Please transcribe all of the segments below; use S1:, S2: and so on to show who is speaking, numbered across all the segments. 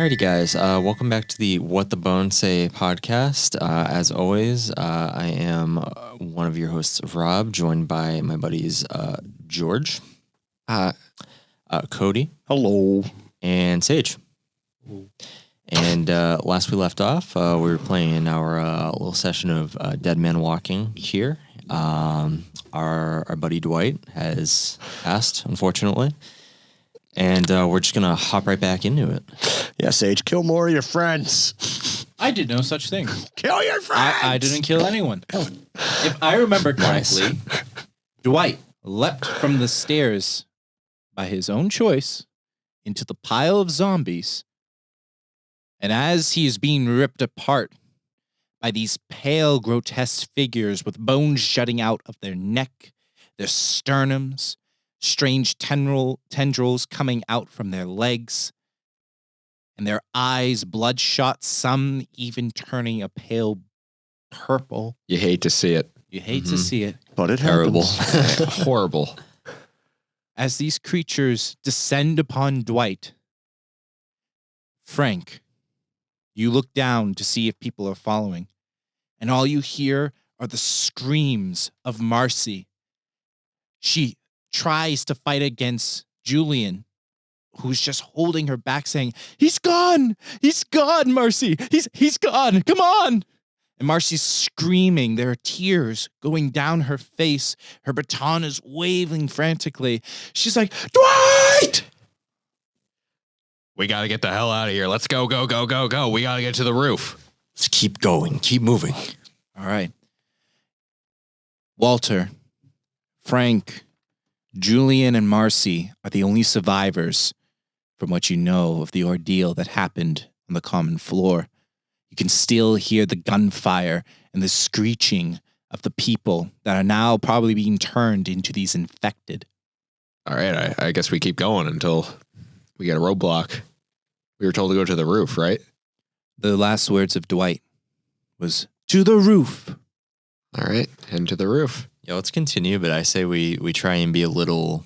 S1: Alrighty, guys. Welcome back to the What the Bones Say podcast. As always, I am one of your hosts, Rob, joined by my buddies George, Cody,
S2: hello,
S1: and Sage. And last we left off, we were playing our little session of Dead Man Walking here. Our buddy Dwight has passed, unfortunately. And we're just going to hop right back into it.
S2: Yeah, Sage, kill more of your friends.
S3: I did no such thing.
S2: Kill your friends!
S3: I didn't kill anyone. If I remember correctly, Dwight leapt from the stairs by his own choice into the pile of zombies. And as he is being ripped apart by these pale, grotesque figures with bones jutting out of their neck, their sternums, strange tendrils coming out from their legs, and their eyes bloodshot, some even turning a pale purple.
S4: You hate to see it.
S3: You hate to see it.
S2: But it
S1: Terrible.
S2: happens.
S4: Horrible.
S3: As these creatures descend upon Dwight, Frank, you look down to see if people are following, and all you hear are the screams of Marcy. She tries to fight against Julian, who's just holding her back saying, "He's gone! He's gone, Marcy! He's gone! Come on!" And Marcy's screaming. There are tears going down her face. Her baton is waving frantically. She's like, "Dwight!"
S4: We got to get the hell out of here. Let's go, go, go, go, go. We got to get to the roof.
S1: Let's keep going. Keep moving.
S3: All right. Walter, Frank, Julian, and Marcy are the only survivors from what you know of the ordeal that happened on the common floor. You can still hear the gunfire and the screeching of the people that are now probably being turned into these infected.
S4: All right. I guess we keep going until we get a roadblock. We were told to go to the roof, right?
S3: The last words of Dwight was, "To the roof."
S4: All right. Head to the roof.
S1: Yeah, let's continue, but I say we try and be a little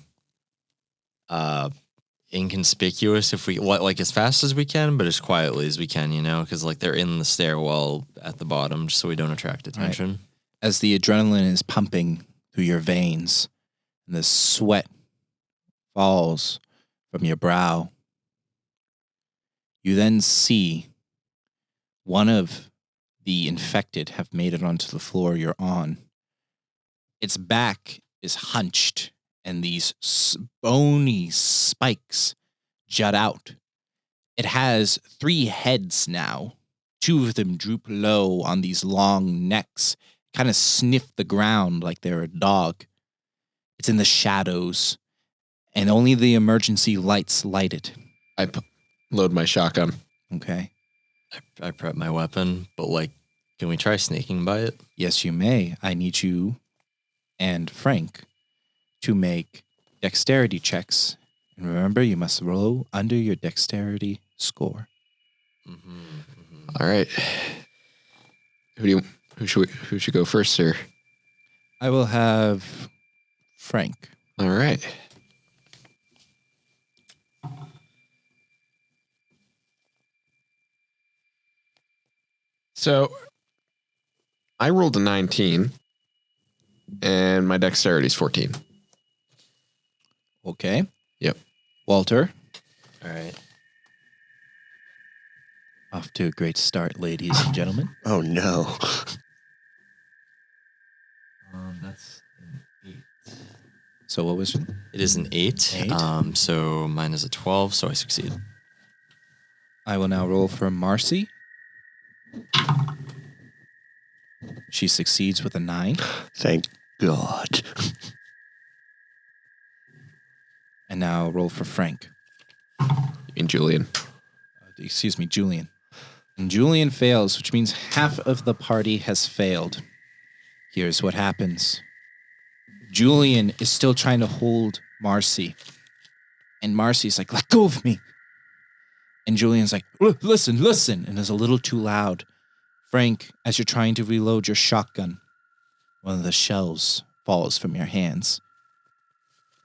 S1: inconspicuous if we like as fast as we can, but as quietly as we can, because like they're in the stairwell at the bottom, just so we don't attract attention.
S3: Right. As the adrenaline is pumping through your veins and the sweat falls from your brow, you then see one of the infected have made it onto the floor you're on. Its back is hunched, and these bony spikes jut out. It has 3 heads now. 2 of them droop low on these long necks, kind of sniff the ground like they're a dog. It's in the shadows, and only the emergency lights light it.
S4: I load my shotgun.
S3: Okay.
S1: I prep my weapon, but can we try snaking by it?
S3: Yes, you may. I need you and Frank to make dexterity checks. And remember, you must roll under your dexterity score.
S4: All right. Who should go first, sir?
S3: I will have Frank.
S4: All right. So I rolled a 19 and my dexterity is 14.
S3: Okay.
S4: Yep.
S3: Walter.
S1: All right.
S3: Off to a great start, ladies and gentlemen.
S2: Oh, no.
S1: That's an 8.
S3: So what was it?
S1: It is an 8.
S3: 8?
S1: So mine is a 12, so I succeed.
S3: I will now roll for Marcy. She succeeds with a 9.
S2: Thank God.
S3: And now roll for Frank.
S4: And Julian.
S3: Excuse me, Julian. And Julian fails, which means half of the party has failed. Here's what happens. Julian is still trying to hold Marcy. And Marcy's like, "Let go of me." And Julian's like, listen, and is a little too loud. Frank, as you're trying to reload your shotgun, one of the shells falls from your hands.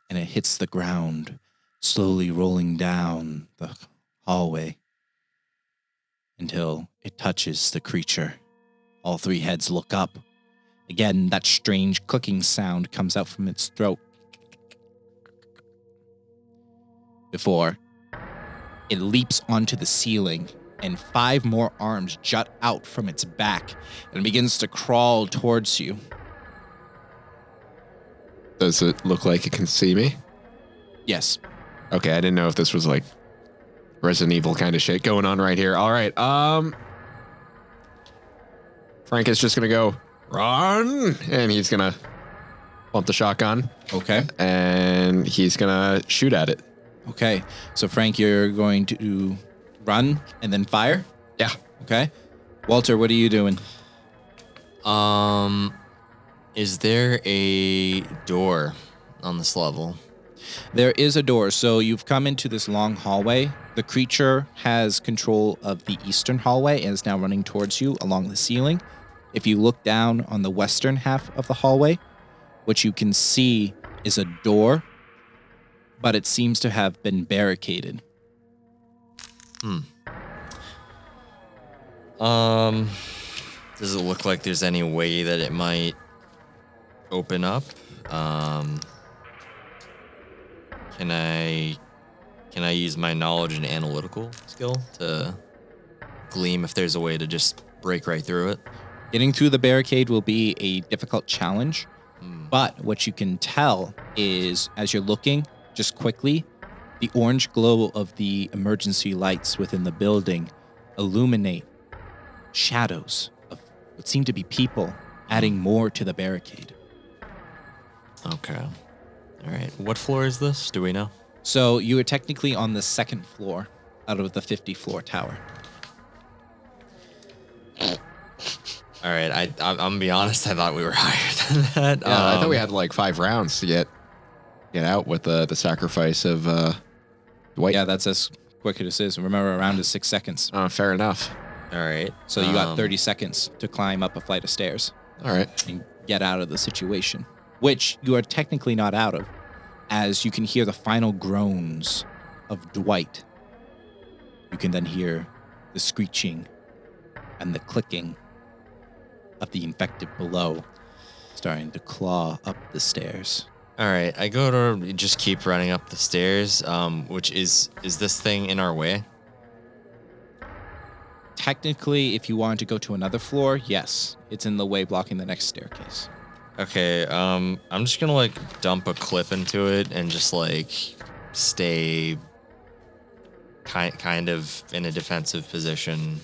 S3: And it hits the ground, slowly rolling down the hallway. until it touches the creature. All three heads look up. Again, that strange clicking sound comes out from its throat. Before it leaps onto the ceiling, and 5 more arms jut out from its back and begins to crawl towards you.
S4: Does it look like it can see me?
S3: Yes.
S4: Okay, I didn't know if this was like Resident Evil kind of shit going on right here. All right, Frank is just gonna go run, and he's gonna pump the shotgun,
S3: Okay.
S4: and he's gonna shoot at it.
S3: Okay. So, Frank, you're going to run and then fire?
S4: Yeah.
S3: Okay. Walter, what are you doing?
S1: Is there a door on this level?
S3: There is a door. So you've come into this long hallway. The creature has control of the eastern hallway and is now running towards you along the ceiling. If you look down on the western half of the hallway, what you can see is a door, but it seems to have been barricaded.
S1: Does it look like there's any way that it might open up? Can I use my knowledge and analytical skill to gleam if there's a way to just break right through it?
S3: Getting through the barricade will be a difficult challenge, but what you can tell is, as you're looking, just quickly, the orange glow of the emergency lights within the building illuminate shadows of what seem to be people, adding more to the barricade.
S1: Okay. All right. What floor is this? Do we know?
S3: So you are technically on the second floor out of the 50-floor tower.
S1: All right. I'm gonna be honest. I thought we were higher than that.
S4: Yeah, I thought we had like 5 rounds to get out with the sacrifice of Dwight.
S3: Yeah, that's as quick as it is. Remember, a round is 6 seconds.
S4: Fair enough.
S1: All right.
S3: So you got 30 seconds to climb up a flight of stairs
S4: All right.
S3: and get out of the situation, which you are technically not out of, as you can hear the final groans of Dwight. You can then hear the screeching and the clicking of the infected below starting to claw up the stairs.
S1: All right. I go to just keep running up the stairs. Which is this thing in our way?
S3: Technically, if you wanted to go to another floor, yes, it's in the way, blocking the next staircase.
S1: Okay. I'm just gonna like dump a clip into it and just like stay kind of in a defensive position.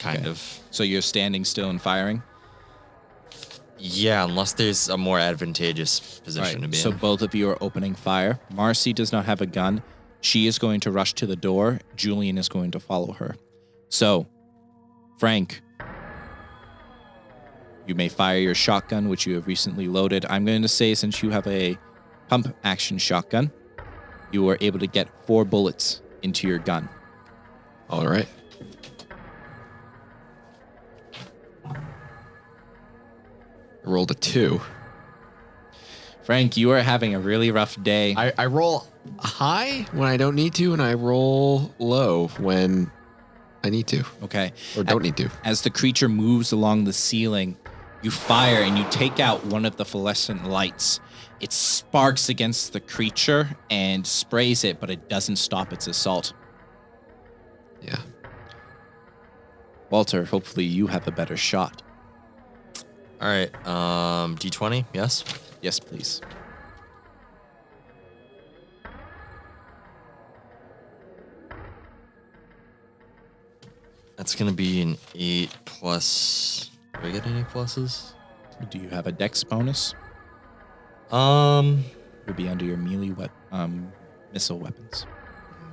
S1: Kind
S3: Okay.
S1: of.
S3: So you're standing still and firing?
S1: Yeah, unless there's a more advantageous position to be
S3: So
S1: in.
S3: both of you are opening fire. Marcy does not have a gun. She is going to rush to the door. Julian is going to follow her. So, Frank, you may fire your shotgun, which you have recently loaded. I'm going to say, since you have a pump action shotgun, you are able to get 4 bullets into your gun.
S4: All right. I rolled a 2.
S3: Frank, you are having a really rough day.
S4: I roll high when I don't need to, and I roll low when I need to,
S3: Okay.
S4: or don't need to.
S3: As the creature moves along the ceiling, you fire and you take out one of the fluorescent lights. It sparks against the creature and sprays it, but it doesn't stop its assault.
S4: Yeah.
S3: Walter, hopefully you have a better shot.
S1: All right. D20. Yes.
S3: Yes, please.
S1: That's gonna be an 8 plus. Do I get any pluses?
S3: Do you have a dex bonus?
S1: Um,
S3: It would be under your melee missile weapons.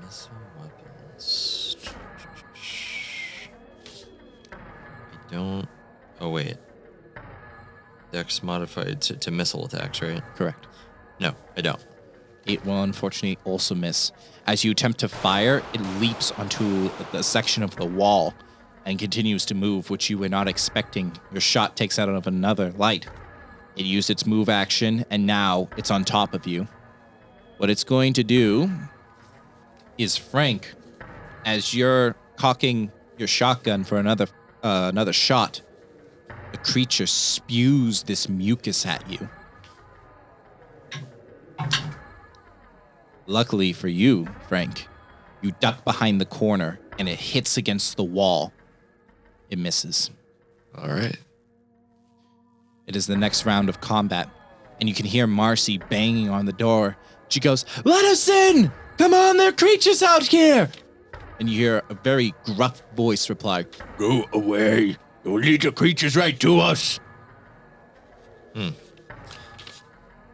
S1: missile weapons. I don't. Oh wait. Dex modified to missile attacks, right?
S3: Correct.
S1: No, I don't.
S3: 8 will unfortunately also miss. As you attempt to fire, it leaps onto the section of the wall and continues to move, which you were not expecting. Your shot takes out of another light. It used its move action, and now it's on top of you. What it's going to do is, Frank, as you're cocking your shotgun for another shot, the creature spews this mucus at you. Luckily for you, Frank, you duck behind the corner and it hits against the wall. It misses.
S4: All right.
S3: It is the next round of combat, and you can hear Marcy banging on the door. She goes, "Let us in! Come on, there are creatures out here!" And you hear a very gruff voice reply, "Go away. You'll lead the creatures right to us."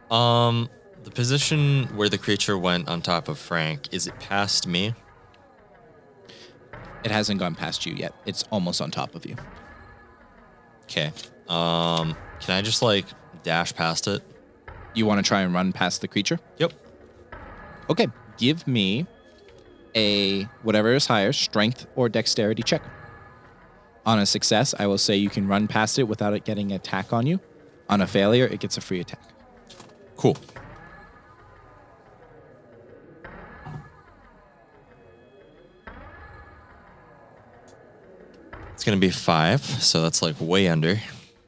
S1: The position where the creature went on top of Frank, is it past me?
S3: It hasn't gone past you yet. It's almost on top of you.
S1: Okay. Can I just like dash past it?
S3: You want to try and run past the creature?
S1: Yep.
S3: Okay, give me a whatever is higher, strength or dexterity check. On a success, I will say you can run past it without it getting an attack on you. On a failure, it gets a free attack.
S1: Cool. It's going to be 5, so that's like way under.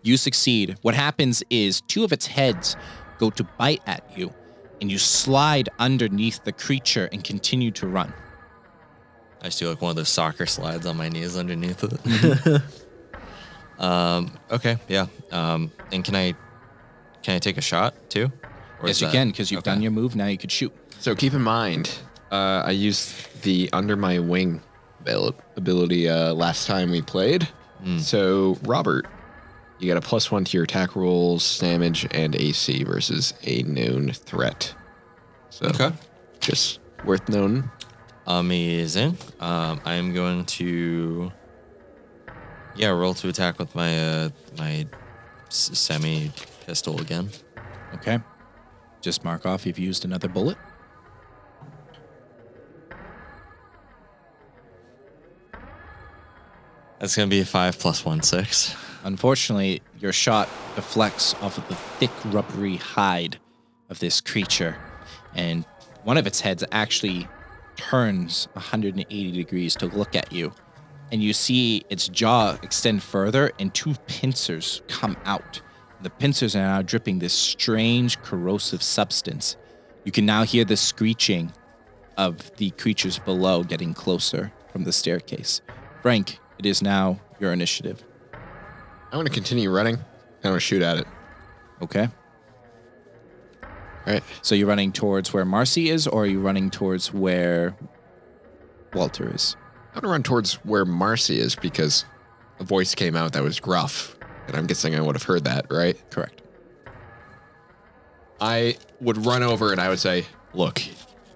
S3: You succeed. What happens is 2 of its heads go to bite at you, and you slide underneath the creature and continue to run.
S1: I just do like one of those soccer slides on my knees underneath it. Okay, yeah. And can I take a shot too? Or
S3: Yes,
S1: is
S3: you
S1: that-
S3: can, because you've
S1: okay.
S3: done your move. Now you could shoot.
S4: So keep in mind, I used the under my wing ability last time we played. So Robert, you got a +1 to your attack rolls, damage, and AC versus a known threat. So
S1: Okay.
S4: just worth noting.
S1: Amazing. I'm going to roll to attack with my my semi pistol again.
S3: Okay. Just mark off you've used another bullet.
S1: That's gonna be a 5 + 1, 6.
S3: Unfortunately, your shot deflects off of the thick, rubbery hide of this creature, and one of its heads actually turns 180 degrees to look at you, and you see its jaw extend further, and 2 pincers come out. The pincers are now dripping this strange, corrosive substance. You can now hear the screeching of the creatures below getting closer from the staircase. Frank, it is now your initiative.
S4: I want to continue running. I want to shoot at it.
S3: Okay.
S4: All right.
S3: So you're running towards where Marcy is, or are you running towards where Walter is?
S4: I'm going to run towards where Marcy is because a voice came out that was gruff. And I'm guessing I would have heard that, right?
S3: Correct.
S4: I would run over and I would say, "Look,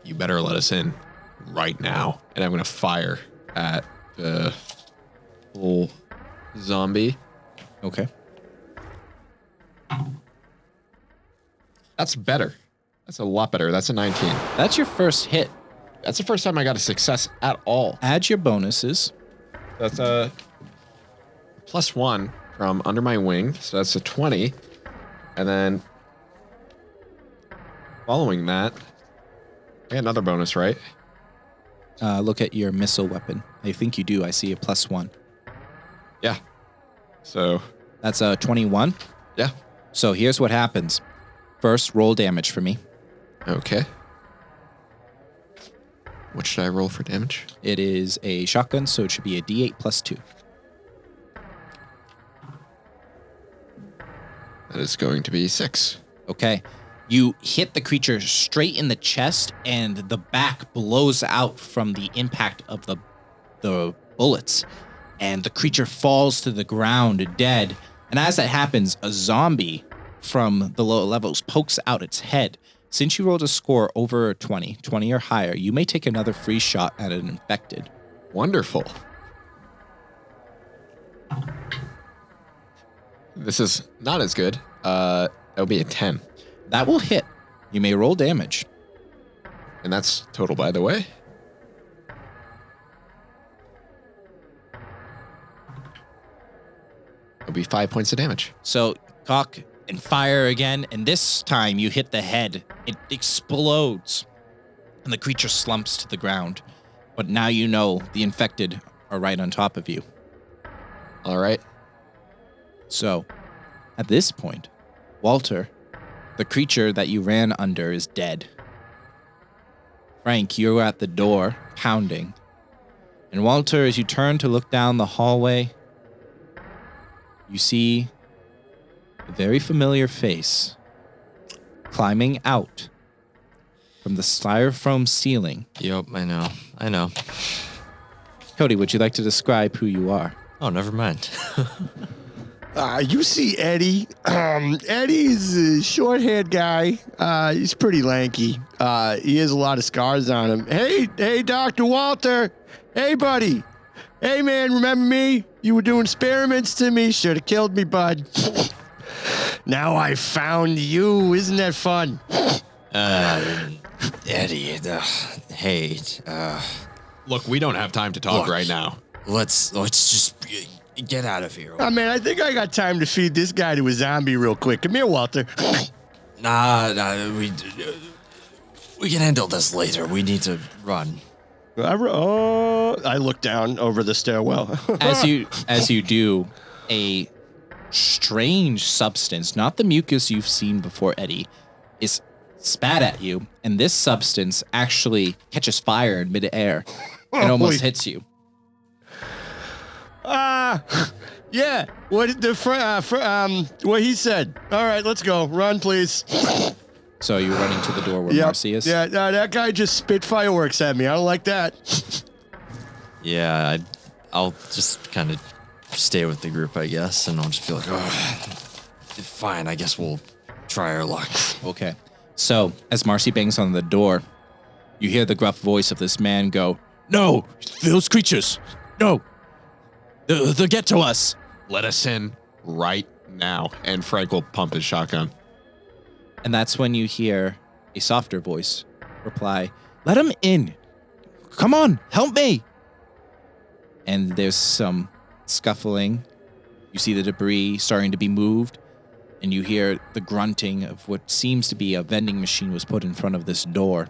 S4: you better let us in right now." And I'm going to fire at the little zombie.
S3: Okay.
S4: That's better. That's a lot better. That's a 19.
S3: That's your first hit.
S4: That's the first time I got a success at all.
S3: Add your bonuses.
S4: That's a +1 from under my wing. So that's a 20. And then following that, I got another bonus, right?
S3: Look at your missile weapon. I think you do. I see a +1.
S4: Yeah. So,
S3: That's a 21.
S4: yeah.
S3: So here's what happens. First, roll damage for me.
S4: Okay. What should I roll for damage?
S3: It is a shotgun, so it should be a D8 +2.
S4: That is going to be 6.
S3: Okay. You hit the creature straight in the chest, and the back blows out from the impact of the bullets, and the creature falls to the ground dead. And as that happens, a zombie from the lower levels pokes out its head. Since you rolled a score over 20 or higher, you may take another free shot at an infected.
S4: Wonderful. This is not as good. That'll be a 10.
S3: That will hit. You may roll damage.
S4: And that's total, by the way. It'll be 5 points of damage.
S3: So cock and fire again, and this time you hit the head. It explodes, and the creature slumps to the ground. But now you know the infected are right on top of you.
S4: All right.
S3: So, at this point, Walter, the creature that you ran under, is dead. Frank, you're at the door, pounding. And Walter, as you turn to look down the hallway, you see a very familiar face climbing out from the styrofoam ceiling.
S1: Yep, I know.
S3: Cody, would you like to describe who you are?
S1: Oh, never mind.
S2: You see Eddie. Eddie's a short-haired guy. He's pretty lanky. He has a lot of scars on him. Hey, Dr. Walter. Hey, buddy. Hey, man, remember me? You were doing experiments to me. Should have killed me, bud. Now I found you. Isn't that fun?
S1: Eddie, hey,
S4: Look, we don't have time to talk
S1: Look.
S4: right now.
S1: let's just get out of here.
S2: Oh, man, I think I got time to feed this guy to a zombie real quick. Come here, Walter.
S1: Nah, we can handle this later. We need to run.
S2: I look down over the stairwell.
S3: As you do, a strange substance, not the mucus you've seen before, Eddie, is spat at you, and this substance actually catches fire in midair and almost hits you.
S2: Yeah. What he said. All right, let's go. Run, please.
S3: So you're running to the door where
S2: Yep.
S3: Marcy is?
S2: Yeah, that guy just spit fireworks at me. I don't like that.
S1: Yeah, I'll just kind of stay with the group, I guess, and I'll just be like, oh, fine, I guess we'll try our luck.
S3: Okay. So, as Marcy bangs on the door, you hear the gruff voice of this man go, "No! Those creatures! No! They'll get to us!"
S4: Let us in right now. And Frank will pump his shotgun.
S3: And that's when you hear a softer voice reply, "Let him in! Come on, help me!" And there's some scuffling. You see the debris starting to be moved, and you hear the grunting of what seems to be a vending machine was put in front of this door.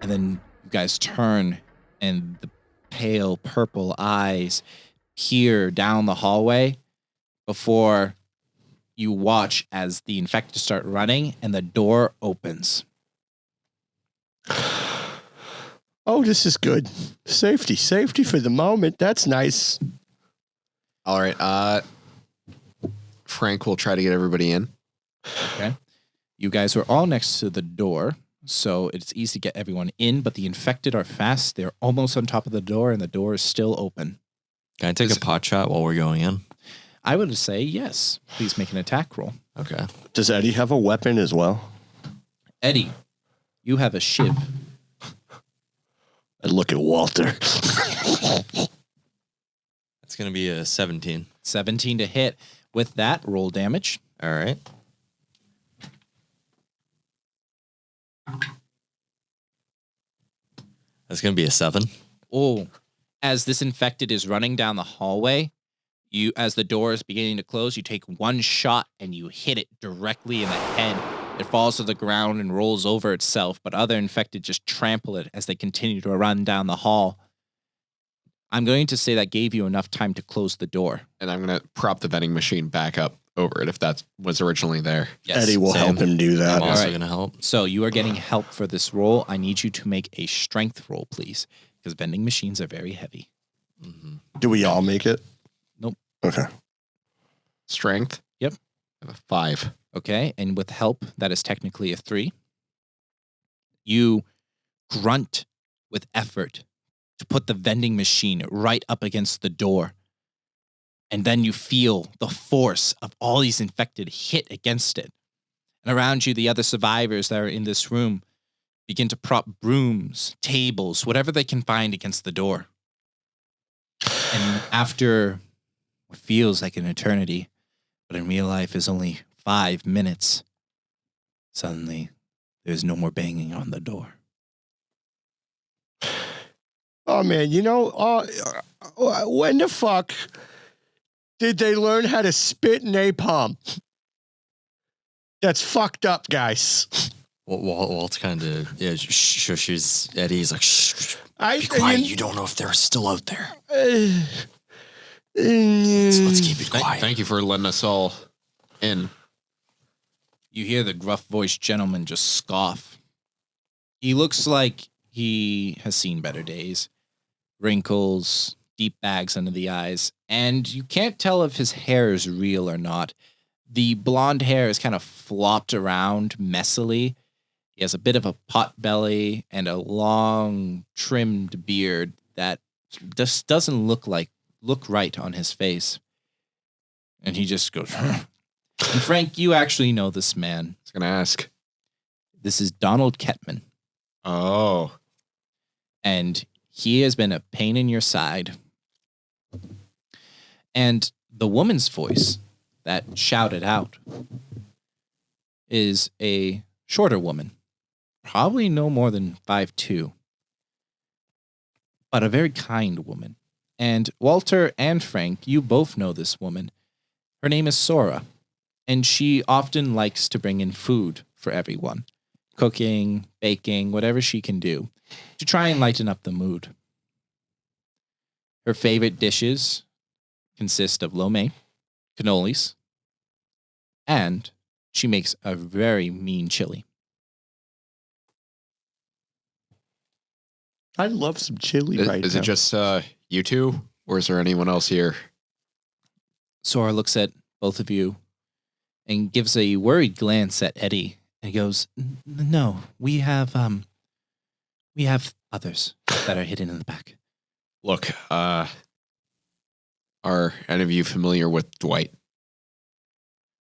S3: And then you guys turn, and the pale purple eyes peer down the hallway before you watch as the infected start running and the door opens.
S2: Oh, this is good. Safety for the moment. That's nice.
S4: All right. Frank will try to get everybody in.
S3: Okay. You guys are all next to the door, so it's easy to get everyone in, but the infected are fast. They're almost on top of the door, and the door is still open.
S1: Can I take a pot shot while we're going in?
S3: I would say yes. Please make an attack roll.
S1: Okay.
S2: Does Eddie have a weapon as well?
S3: Eddie, you have a shiv.
S2: I look at Walter.
S1: It's going to be a 17.
S3: 17 to hit. With that, roll damage.
S1: All right. That's going to be a 7.
S3: Oh, as this infected is running down the hallway, as the door is beginning to close, you take one shot and you hit it directly in the head. It falls to the ground and rolls over itself, but other infected just trample it as they continue to run down the hall. I'm going to say that gave you enough time to close the door.
S4: And I'm going to prop the vending machine back up over it if that was originally there.
S3: Yes.
S2: Eddie will
S1: Same.
S2: help him do that.
S1: I'm also
S3: All right.
S1: going to help.
S3: So you are getting help for this roll. I need you to make a strength roll, please, because vending machines are very heavy.
S1: Mm-hmm.
S2: Do we all make it?
S3: Nope.
S2: Okay.
S4: Strength?
S3: Yep.
S4: I have a 5.
S3: Okay, and with help, that is technically a 3. You grunt with effort to put the vending machine right up against the door. And then you feel the force of all these infected hit against it. And around you, the other survivors that are in this room begin to prop brooms, tables, whatever they can find against the door. And after what feels like an eternity, but in real life is only 5 minutes, suddenly there's no more banging on the door.
S2: Oh, man, when the fuck did they learn how to spit napalm? That's fucked up, guys.
S1: Walt's kind of shushes Eddie. He's like, shh,
S2: I
S1: be quiet. You don't know if they're still out there.
S2: Let's
S1: Let's keep it quiet.
S4: Thank you for letting us all in.
S3: You hear the gruff-voiced gentleman just scoff. He looks like he has seen better days. Wrinkles, deep bags under the eyes, and you can't tell if his hair is real or not. The blonde hair is kind of flopped around messily. He has a bit of a pot belly and a long, trimmed beard that just doesn't look right on his face. And he just goes, and Frank, you actually know this man.
S4: I was going to ask.
S3: This is Donald Kettman.
S4: Oh.
S3: And he has been a pain in your side. And the woman's voice that shouted out is a shorter woman, probably no more than 5'2", but a very kind woman. And Walter and Frank, you both know this woman. Her name is Sora, and she often likes to bring in food for everyone, cooking, baking, whatever she can do to try and lighten up the mood. Her favorite dishes consist of lo mein, cannolis, and she makes a very mean chili.
S2: I love some chili right now.
S4: Is it just you two, or is there anyone else here?
S3: Sora looks at both of you and gives a worried glance at Eddie and goes, "No, we have others that are hidden in the back."
S4: Look, are any of you familiar with Dwight?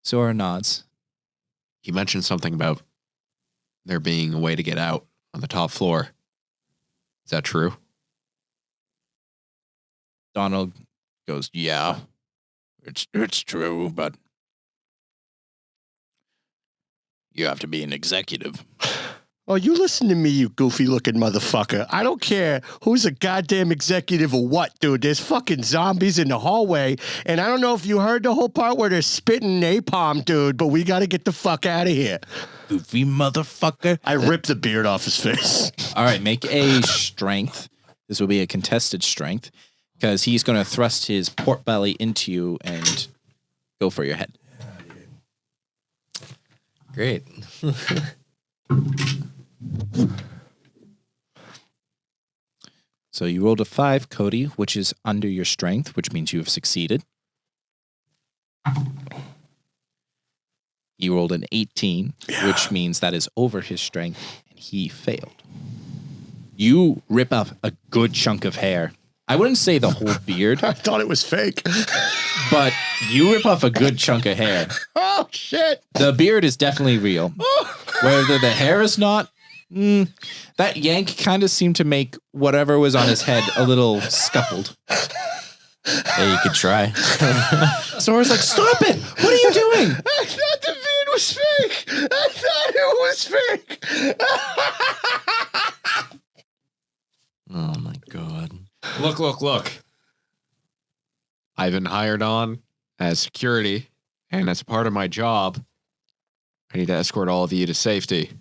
S3: Sora nods.
S4: He mentioned something about there being a way to get out on the top floor. Is that true?
S3: Donald goes, "Yeah, it's true, but you have to be an executive."
S2: Oh, you listen to me, you goofy-looking motherfucker. I don't care who's a goddamn executive or what, dude. There's fucking zombies in the hallway, and I don't know if you heard the whole part where they're spitting napalm, dude, but we got to get the fuck out of here.
S3: Goofy motherfucker.
S2: I ripped the beard off his face.
S3: All right, make a strength. This will be a contested strength because he's going to thrust his pork belly into you and go for your head.
S1: Great.
S3: So you rolled a 5, Cody, which is under your strength, which means you have succeeded. You rolled an 18, which means that is over his strength, and he failed. You rip off a good chunk of hair. I wouldn't say the whole beard,
S2: I thought it was fake.
S3: but you rip off a good chunk of hair.
S2: Oh, shit.
S3: The beard is definitely real. Whether the hair is not, that yank kind of seemed to make whatever was on his head a little scuffled.
S1: Yeah, you could try.
S3: Sora's like, "Stop it! What are you doing?"
S2: I thought the beard was fake. I thought it was fake.
S1: Oh my god.
S4: Look. I've been hired on as security, and as a part of my job, I need to escort all of you to safety.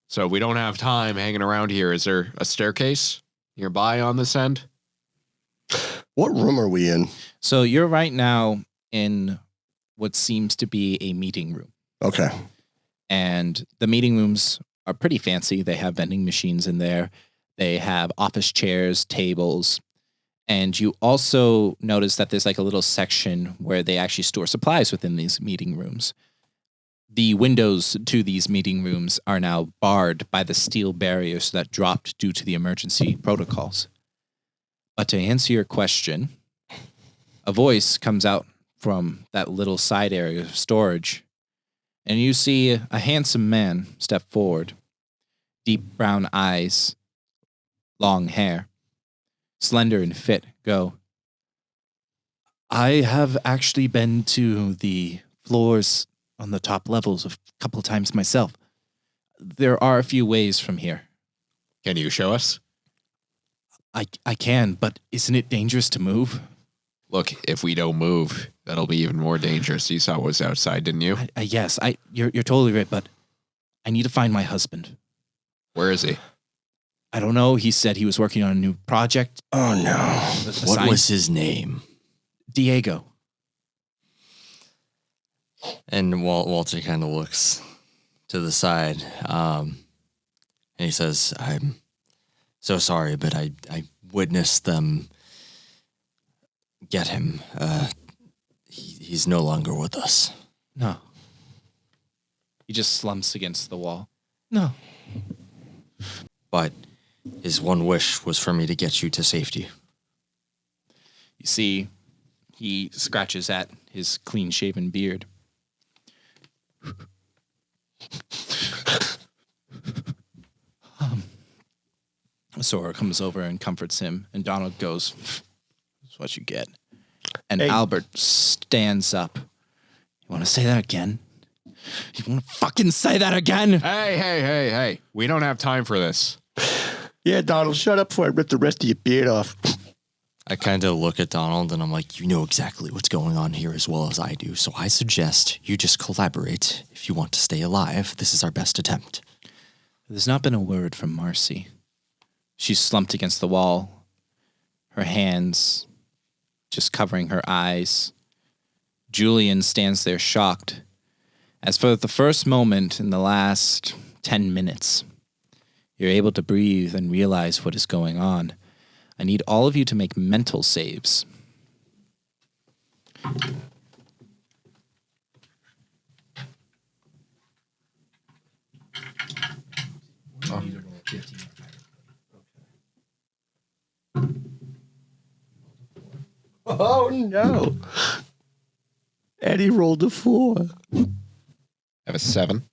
S4: So we don't have time hanging around here. Is there a staircase nearby on this end?
S2: What room are we in?
S3: So you're right now in what seems to be a meeting room.
S2: Okay.
S3: And the meeting rooms are pretty fancy. They have vending machines in there. They have office chairs, tables. And you also notice that there's like a little section where they actually store supplies within these meeting rooms. The windows to these meeting rooms are now barred by the steel barriers that dropped due to the emergency protocols. But to answer your question, a voice comes out from that little side area of storage, and you see a handsome man step forward, deep brown eyes, long hair, slender and fit, go, "I have actually been to the floors on the top levels a couple times myself. There are a few ways from here."
S4: Can you show us?
S3: I can, but isn't it dangerous to move?
S4: Look, if we don't move, that'll be even more dangerous. You saw what was outside, didn't you?
S3: Yes, you're totally right, but I need to find my husband.
S4: Where is he?
S3: I don't know. He said he was working on a new project.
S2: Oh, no.
S1: What was his name?
S3: Diego.
S1: And Walter kind of looks to the side, and he says, "I'm so sorry, but I witnessed them get him. He's no longer with us."
S3: No. He just slumps against the wall. No.
S1: But his one wish was for me to get you to safety.
S3: You see, he scratches at his clean-shaven beard. Sora comes over and comforts him, and Donald goes, "That's what you get." And
S2: Hey.
S3: Albert stands up. You want to say that again? You want to fucking say that again?
S4: Hey. We don't have time for this.
S2: Yeah, Donald, shut up before I rip the rest of your beard off.
S1: I kind of look at Donald and I'm like, you know exactly what's going on here as well as I do. So I suggest you just collaborate. If you want to stay alive, this is our best attempt.
S3: There's not been a word from Marcy. She's slumped against the wall, her hands just covering her eyes. Julian stands there shocked, as for the first moment in the last 10 minutes, you're able to breathe and realize what is going on. I need all of you to make mental saves.
S2: Oh, no. Eddie rolled a 4.
S4: I have a 7.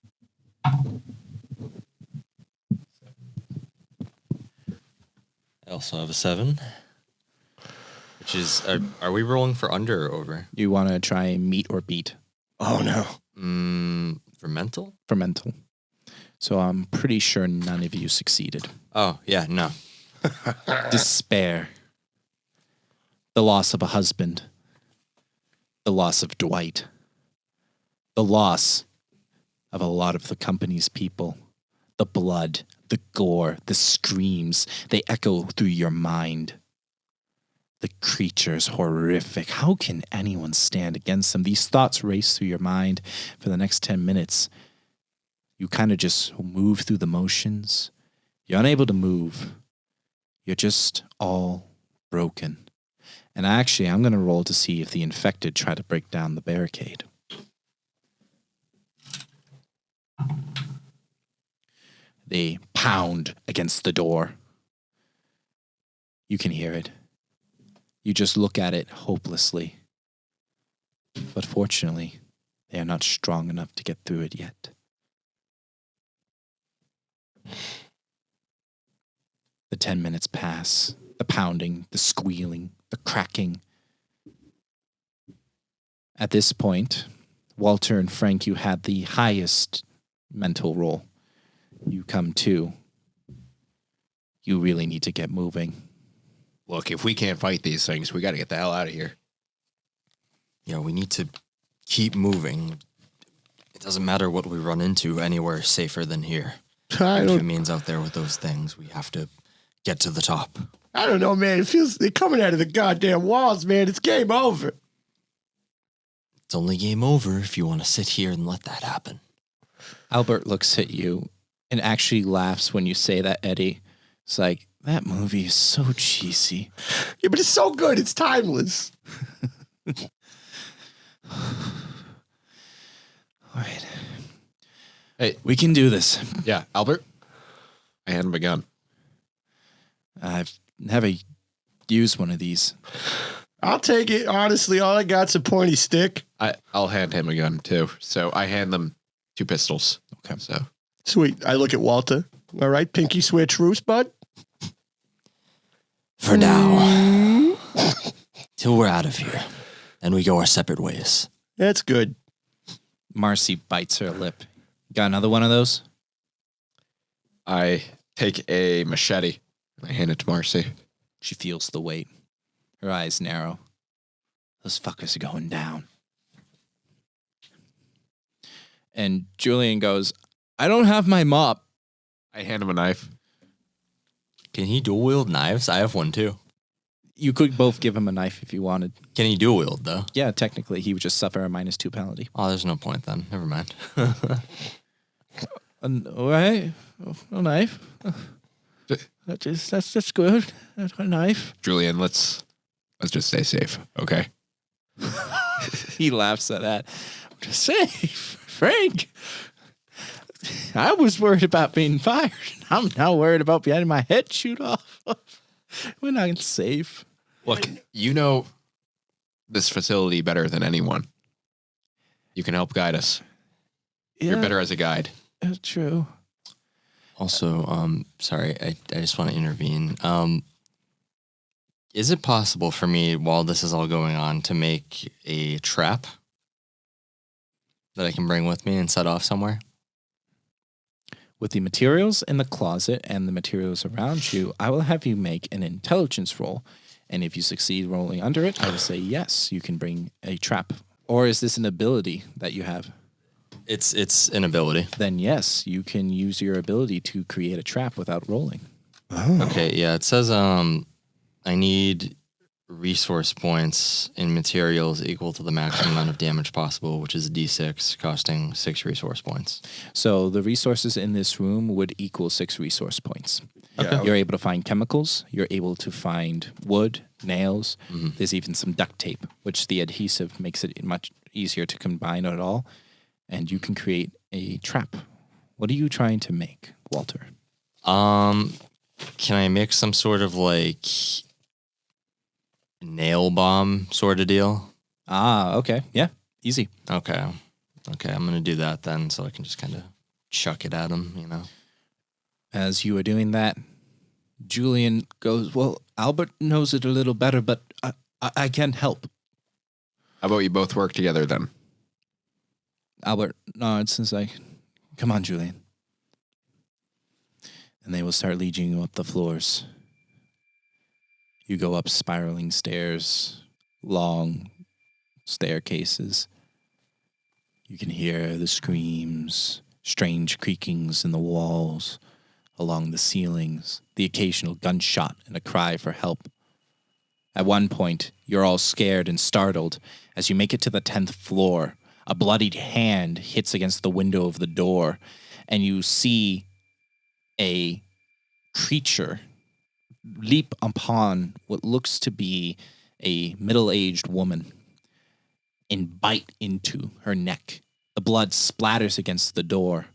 S1: I also have a 7. Which is, are we rolling for under or over?
S3: You want to try meet or beat
S2: Oh, no.
S1: For mental?
S3: for mental. So I'm pretty sure none of you succeeded.
S1: Oh, yeah, no.
S3: Despair. The loss of a husband. The loss of Dwight. The loss of a lot of the company's people. The blood, the gore, the screams, they echo through your mind. The creature's horrific. How can anyone stand against them? These thoughts race through your mind for the next 10 minutes. You kind of just move through the motions. You're unable to move. You're just all broken. And actually, I'm going to roll to see if the infected try to break down the barricade. They pound against the door. You can hear it. You just look at it hopelessly. But fortunately, they are not strong enough to get through it yet. The 10 minutes pass. The pounding, the squealing, the cracking. At this point, Walter and Frank, you had the highest mental roll. You come to. You really need to get moving.
S4: Look, if we can't fight these things, we got to get the hell out of here.
S1: Yeah, we need to keep moving. It doesn't matter what we run into anywhere safer than here. If it means out there with those things, we have to get to the top.
S2: I don't know, man. It feels they're coming out of the goddamn walls, man. It's game over.
S1: It's only game over if you want to sit here and let that happen.
S3: Albert looks at you and actually laughs when you say that, Eddie. It's like, that movie is so cheesy.
S2: Yeah, but it's so good. It's timeless.
S3: All right.
S4: Hey.
S3: We can do this.
S4: Yeah, Albert, I hand him a gun.
S3: I've never used one of these.
S2: I'll take it. Honestly, all I got's a pointy stick.
S4: I'll hand him a gun, too. So I hand them 2 pistols.
S3: Okay.
S4: So
S2: Sweet. I look at Walter. All right, pinky swear truce, bud.
S1: For now. Till we're out of here. And we go our separate ways.
S2: That's good.
S3: Marcy bites her lip. Got another one of those?
S4: I take a machete and I hand it to Marcy.
S3: She feels the weight. Her eyes narrow. Those fuckers are going down. And Julian goes, I don't have my mop.
S4: I hand him a knife.
S1: Can he dual wield knives? I have one too.
S3: You could both give him a knife if you wanted.
S1: Can he dual wield though?
S3: Yeah, technically, he would just suffer a -2 penalty.
S1: Oh, there's no point then. Never mind.
S3: All right, a knife. That's good. A knife.
S4: Julian, let's just stay safe, okay?
S3: He laughs at that. Safe, Frank. I was worried about being fired. I'm now worried about getting my head chewed off. We're not safe.
S4: Look, you know this facility better than anyone. You can help guide us. You're better as a guide.
S3: True.
S1: Also, sorry, I just want to intervene. Is it possible for me, while this is all going on, to make a trap that I can bring with me and set off somewhere?
S3: With the materials in the closet and the materials around you, I will have you make an intelligence roll. And if you succeed rolling under it, I will say, yes, you can bring a trap. Or is this an ability that you have?
S1: It's an ability.
S3: Then yes, you can use your ability to create a trap without rolling.
S1: Okay, yeah, it says I need resource points in materials equal to the maximum amount of damage possible, which is D6, costing 6 resource points.
S3: So the resources in this room would equal 6 resource points.
S2: Okay.
S3: You're able to find chemicals. You're able to find wood, nails. There's even some duct tape, which the adhesive makes it much easier to combine it all. And you can create a trap. What are you trying to make, Walter?
S1: Can I make some sort of like nail bomb sort of deal?
S3: Ah, okay. Yeah, easy.
S1: Okay, I'm gonna do that then, so I can just kind of chuck it at him, you know.
S3: As you are doing that, Julian goes, well, Albert knows it a little better, but I can't help.
S4: How about you both work together then?
S3: Albert nods and is like, come on, Julian. And they will start leading you up the floors. You go up spiraling stairs, long staircases. You can hear the screams, strange creakings in the walls, along the ceilings, the occasional gunshot and a cry for help. At one point, you're all scared and startled as you make it to the 10th floor. A bloodied hand hits against the window of the door, and you see a creature leap upon what looks to be a middle-aged woman and bite into her neck. The blood splatters against the door.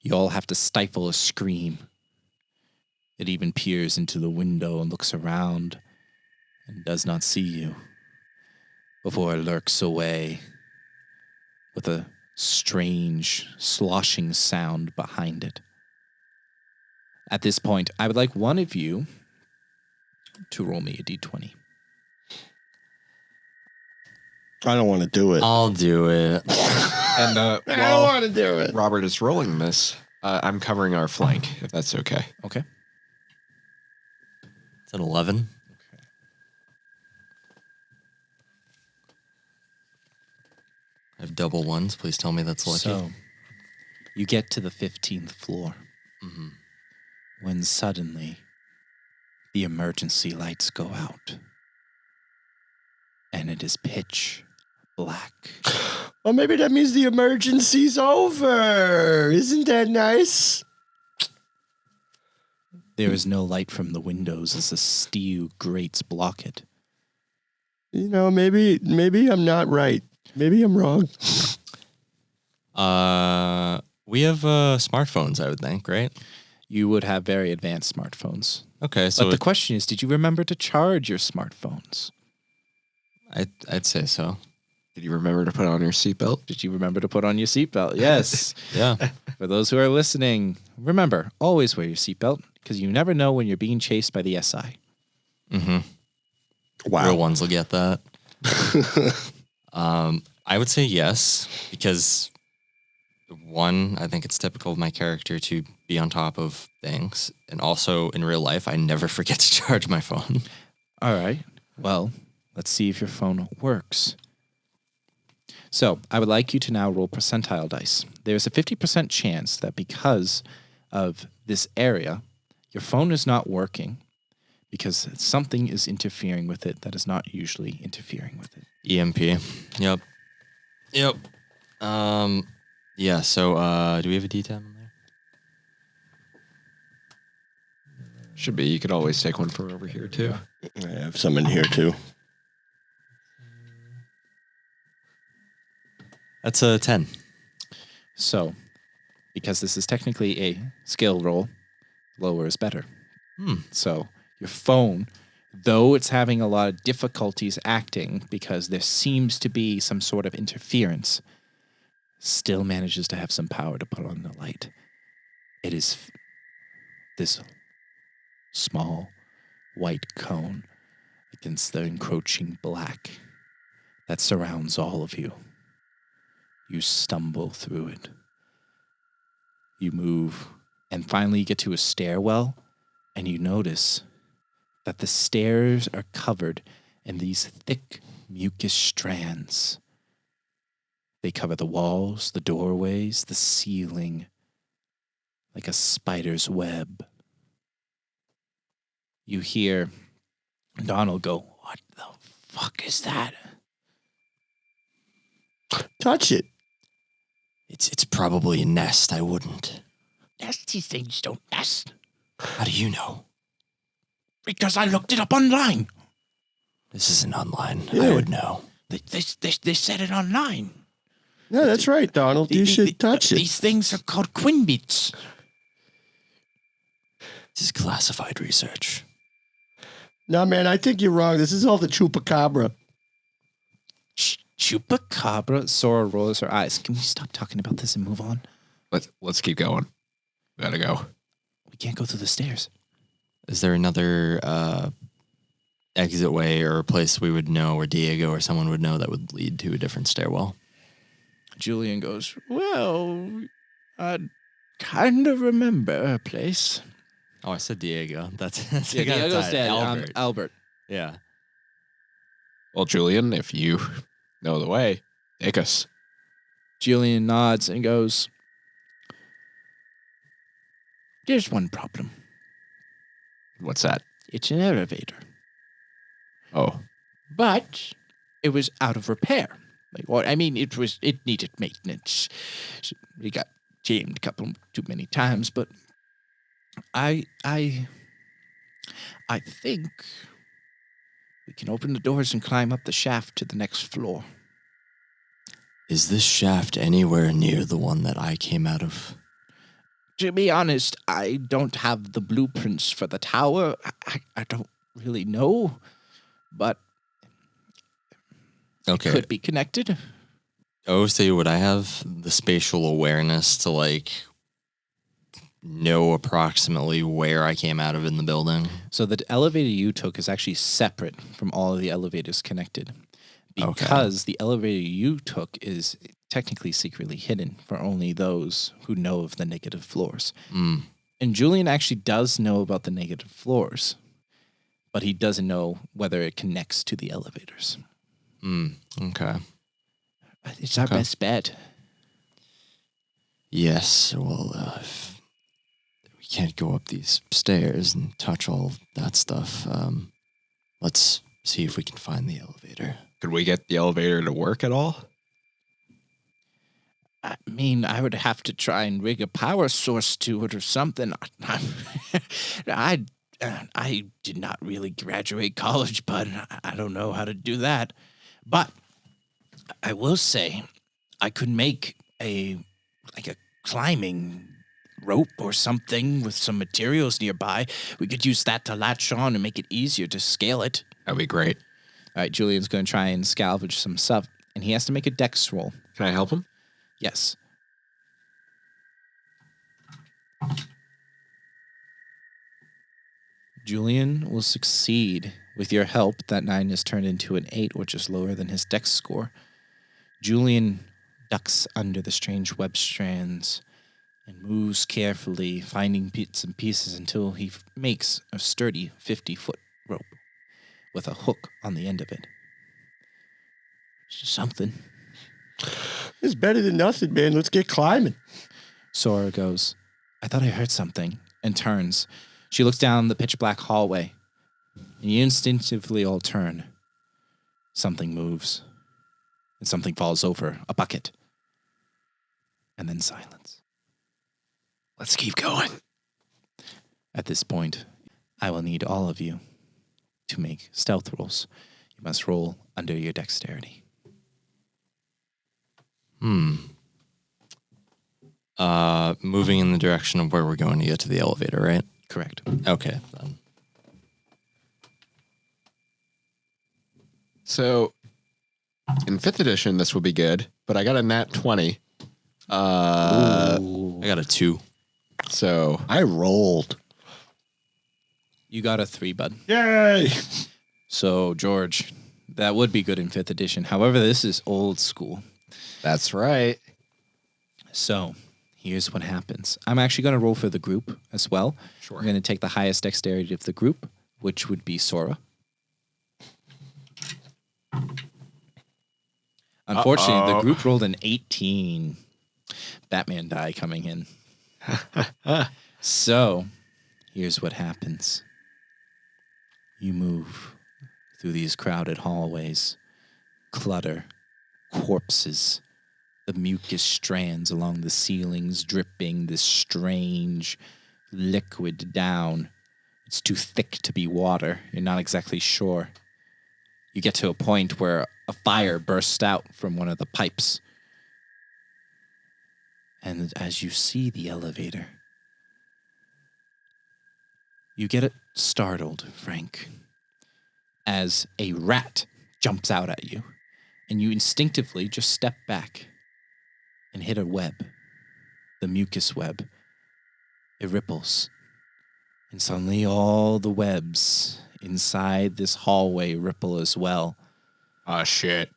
S3: You all have to stifle a scream. It even peers into the window and looks around and does not see you before it lurks away with a strange sloshing sound behind it. At this point, I would like one of you to roll me a d20.
S2: I don't want to do it.
S1: I'll do it.
S4: And
S2: I don't
S4: while
S2: want to do it.
S4: Robert is rolling this, I'm covering our flank, if that's okay.
S3: Okay.
S1: It's an 11. I have double ones. Please tell me that's lucky.
S3: So, you get to the 15th floor. When suddenly, the emergency lights go out. And it is pitch black.
S2: Well, maybe that means the emergency's over. Isn't that nice?
S3: There is no light from the windows as the steel grates block it.
S2: You know, maybe I'm not right. Maybe I'm wrong.
S1: We have smartphones, I would think, right?
S3: You would have very advanced smartphones.
S1: Okay, so
S3: But the question is, did you remember to charge your smartphones?
S1: I'd say so.
S4: Did you remember to put on your seatbelt?
S3: Did you remember to put on your seatbelt? Yes.
S1: Yeah.
S3: For those who are listening, remember, always wear your seatbelt because you never know when you're being chased by the SI.
S1: Real ones will get that. I would say yes, because one, I think it's typical of my character to be on top of things. And also in real life, I never forget to charge my phone.
S3: All right. Well, let's see if your phone works. So I would like you to now roll percentile dice. There's a 50% chance that because of this area, your phone is not working because something is interfering with it that is not usually interfering with it.
S1: EMP. Yep. Yeah, so do we have a D10 on there?
S4: Should be. You could always take one from over here, too.
S2: I have some in here too.
S1: That's a 10.
S3: So, because this is technically a skill roll, lower is better. So, your phone, though it's having a lot of difficulties acting because there seems to be some sort of interference, still manages to have some power to put on the light. It is this small white cone against the encroaching black that surrounds all of you. You stumble through it. You move, and finally you get to a stairwell, and you notice that the stairs are covered in these thick mucus strands. They cover the walls, the doorways, the ceiling, like a spider's web. You hear Donald go, "What the fuck is that?"
S2: Touch it.
S1: It's probably a nest. I wouldn't.
S5: Nasty things don't nest.
S1: How do you know?
S5: Because I looked it up online.
S1: This isn't online.
S2: Yeah.
S1: I would know.
S5: They said it online.
S2: Yeah, that's right, Donald. You should touch it.
S5: These things are called quinbeats.
S1: This is classified research.
S2: No, man, I think you're wrong. This is all the chupacabra.
S3: Chupacabra. Sora rolls her eyes. Can we stop talking about this and move on?
S4: Let's keep going. Gotta go.
S3: We can't go through the stairs.
S1: Is there another exit way or a place we would know, or Diego or someone would know, that would lead to a different stairwell?
S3: Julian goes, "Well, I kind of remember a place."
S1: Oh, I said Diego. That's
S3: Yeah, Diego's dead.
S1: Albert.
S3: Albert.
S1: Yeah.
S4: Well, Julian, if you know the way, take us.
S3: Julian nods and goes,
S5: There's one problem.
S4: What's that?
S5: It's an elevator.
S4: Oh,
S5: But it was out of repair. It needed maintenance. It got jammed a couple too many times, but I think we can open the doors and climb up the shaft to the next floor.
S1: Is this shaft anywhere near the one that I came out of?
S5: To be honest, I don't have the blueprints for the tower. I don't really know, but
S1: Okay.
S5: it could be connected.
S1: I always tell you, would I have the spatial awareness to know approximately where I came out of in the building?
S3: so the elevator you took is actually separate from all of the elevators connected. Because the elevator you took is technically secretly hidden for only those who know of the negative floors. And Julian actually does know about the negative floors, but he doesn't know whether it connects to the elevators.
S1: Okay.
S5: It's our best bet.
S1: Yes. Well, if we can't go up these stairs and touch all that stuff, let's see if we can find the elevator.
S4: could we get the elevator to work at all?
S5: I mean, I would have to try and rig a power source to it or something. I did not really graduate college, but I don't know how to do that. But I will say I could make a climbing rope or something with some materials nearby. We could use that to latch on and make it easier to scale it.
S4: That'd be great.
S3: All right, Julian's going to try and salvage some stuff, and he has to make a dex roll.
S4: Can I help him?
S3: Yes. Julian will succeed. With your help, that 9 is turned into an 8, which is lower than his dex score. Julian ducks under the strange web strands and moves carefully, finding bits and pieces until he makes a sturdy 50-foot rope with a hook on the end of it.
S5: Something.
S2: It's better than nothing, man. Let's get climbing.
S5: Sora goes, I thought I heard something, and turns. She looks down the pitch black hallway, and you instinctively all turn. Something moves, and something falls over a bucket, and then silence.
S4: Let's keep going.
S5: At this point, I will need all of you to make stealth rolls. You must roll under your dexterity.
S1: Moving in the direction of where we're going to get to the elevator, right?
S5: Correct.
S1: Okay. Then.
S4: So, in 5th edition, this would be good, but I got a nat 20.
S1: I got a 2.
S4: So,
S2: I rolled.
S5: You got a 3, bud.
S2: Yay!
S5: So, George, that would be good in 5th edition. However, this is old school.
S4: that's right.
S5: So, here's what happens. I'm actually going to roll for the group as well.
S4: Sure.
S5: I'm going to take the highest dexterity of the group, which would be Sora. Unfortunately, the group rolled an 18. Batman die coming in. So, here's what happens. You move through these crowded hallways, clutter, corpses, the mucus strands along the ceilings dripping this strange liquid down. It's too thick to be water. You're not exactly sure. You get to a point where a fire bursts out from one of the pipes. And as you see the elevator, you get startled, Frank, as a rat jumps out at you, and you instinctively just step back and hit a web, the mucus web. It ripples, and suddenly all the webs inside this hallway ripple as well.
S4: Ah, shit.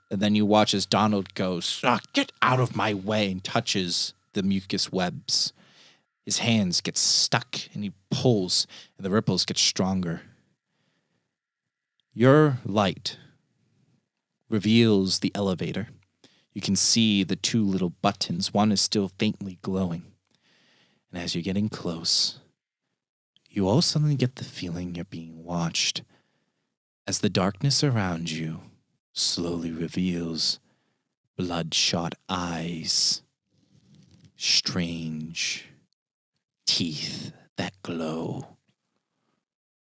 S5: And then you watch as Donald goes, get out of my way, and touches the mucus webs. His hands get stuck, and he pulls, and the ripples get stronger. Your light reveals the elevator. You can see the 2 little buttons. One is still faintly glowing. And as you're getting close, you all suddenly get the feeling you're being watched as the darkness around you slowly reveals bloodshot eyes, strange teeth that glow,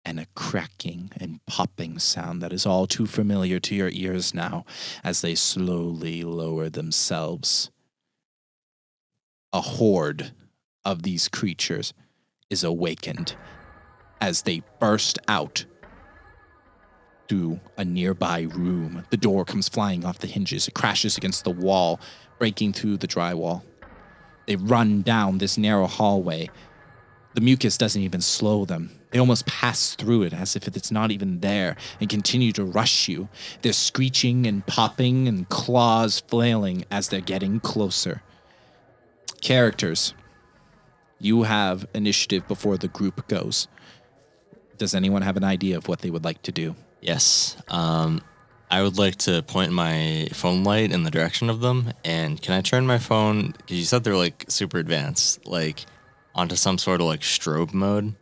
S5: and a cracking and popping sound that is all too familiar to your ears now as they slowly lower themselves. A horde of these creatures is awakened as they burst out through a nearby room. The door comes flying off the hinges. It crashes against the wall, breaking through the drywall. They run down this narrow hallway. The mucus doesn't even slow them. They almost pass through it as if it's not even there and continue to rush you. They're screeching and popping and claws flailing as they're getting closer. Characters, you have initiative before the group goes. Does anyone have an idea of what they would like to do?
S1: Yes. I would like to point my phone light in the direction of them. And can I turn my phone, because you said they're like super advanced, like onto some sort of like strobe mode?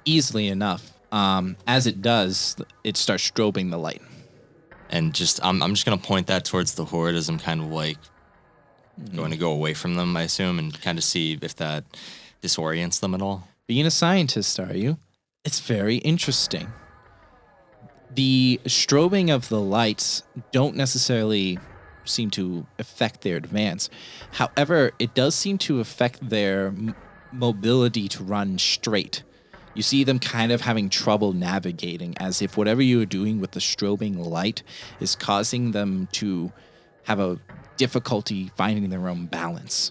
S5: Easily enough. As it does, it starts strobing the light.
S1: And just, I'm just going to point that towards the horde as I'm kind of like going to go away from them, I assume, and kind of see if that disorients them at all.
S5: Being a scientist, are you? It's very interesting. The strobing of the lights don't necessarily seem to affect their advance. However, it does seem to affect their mobility to run straight. You see them kind of having trouble navigating, as if whatever you are doing with the strobing light is causing them to have a difficulty finding their own balance.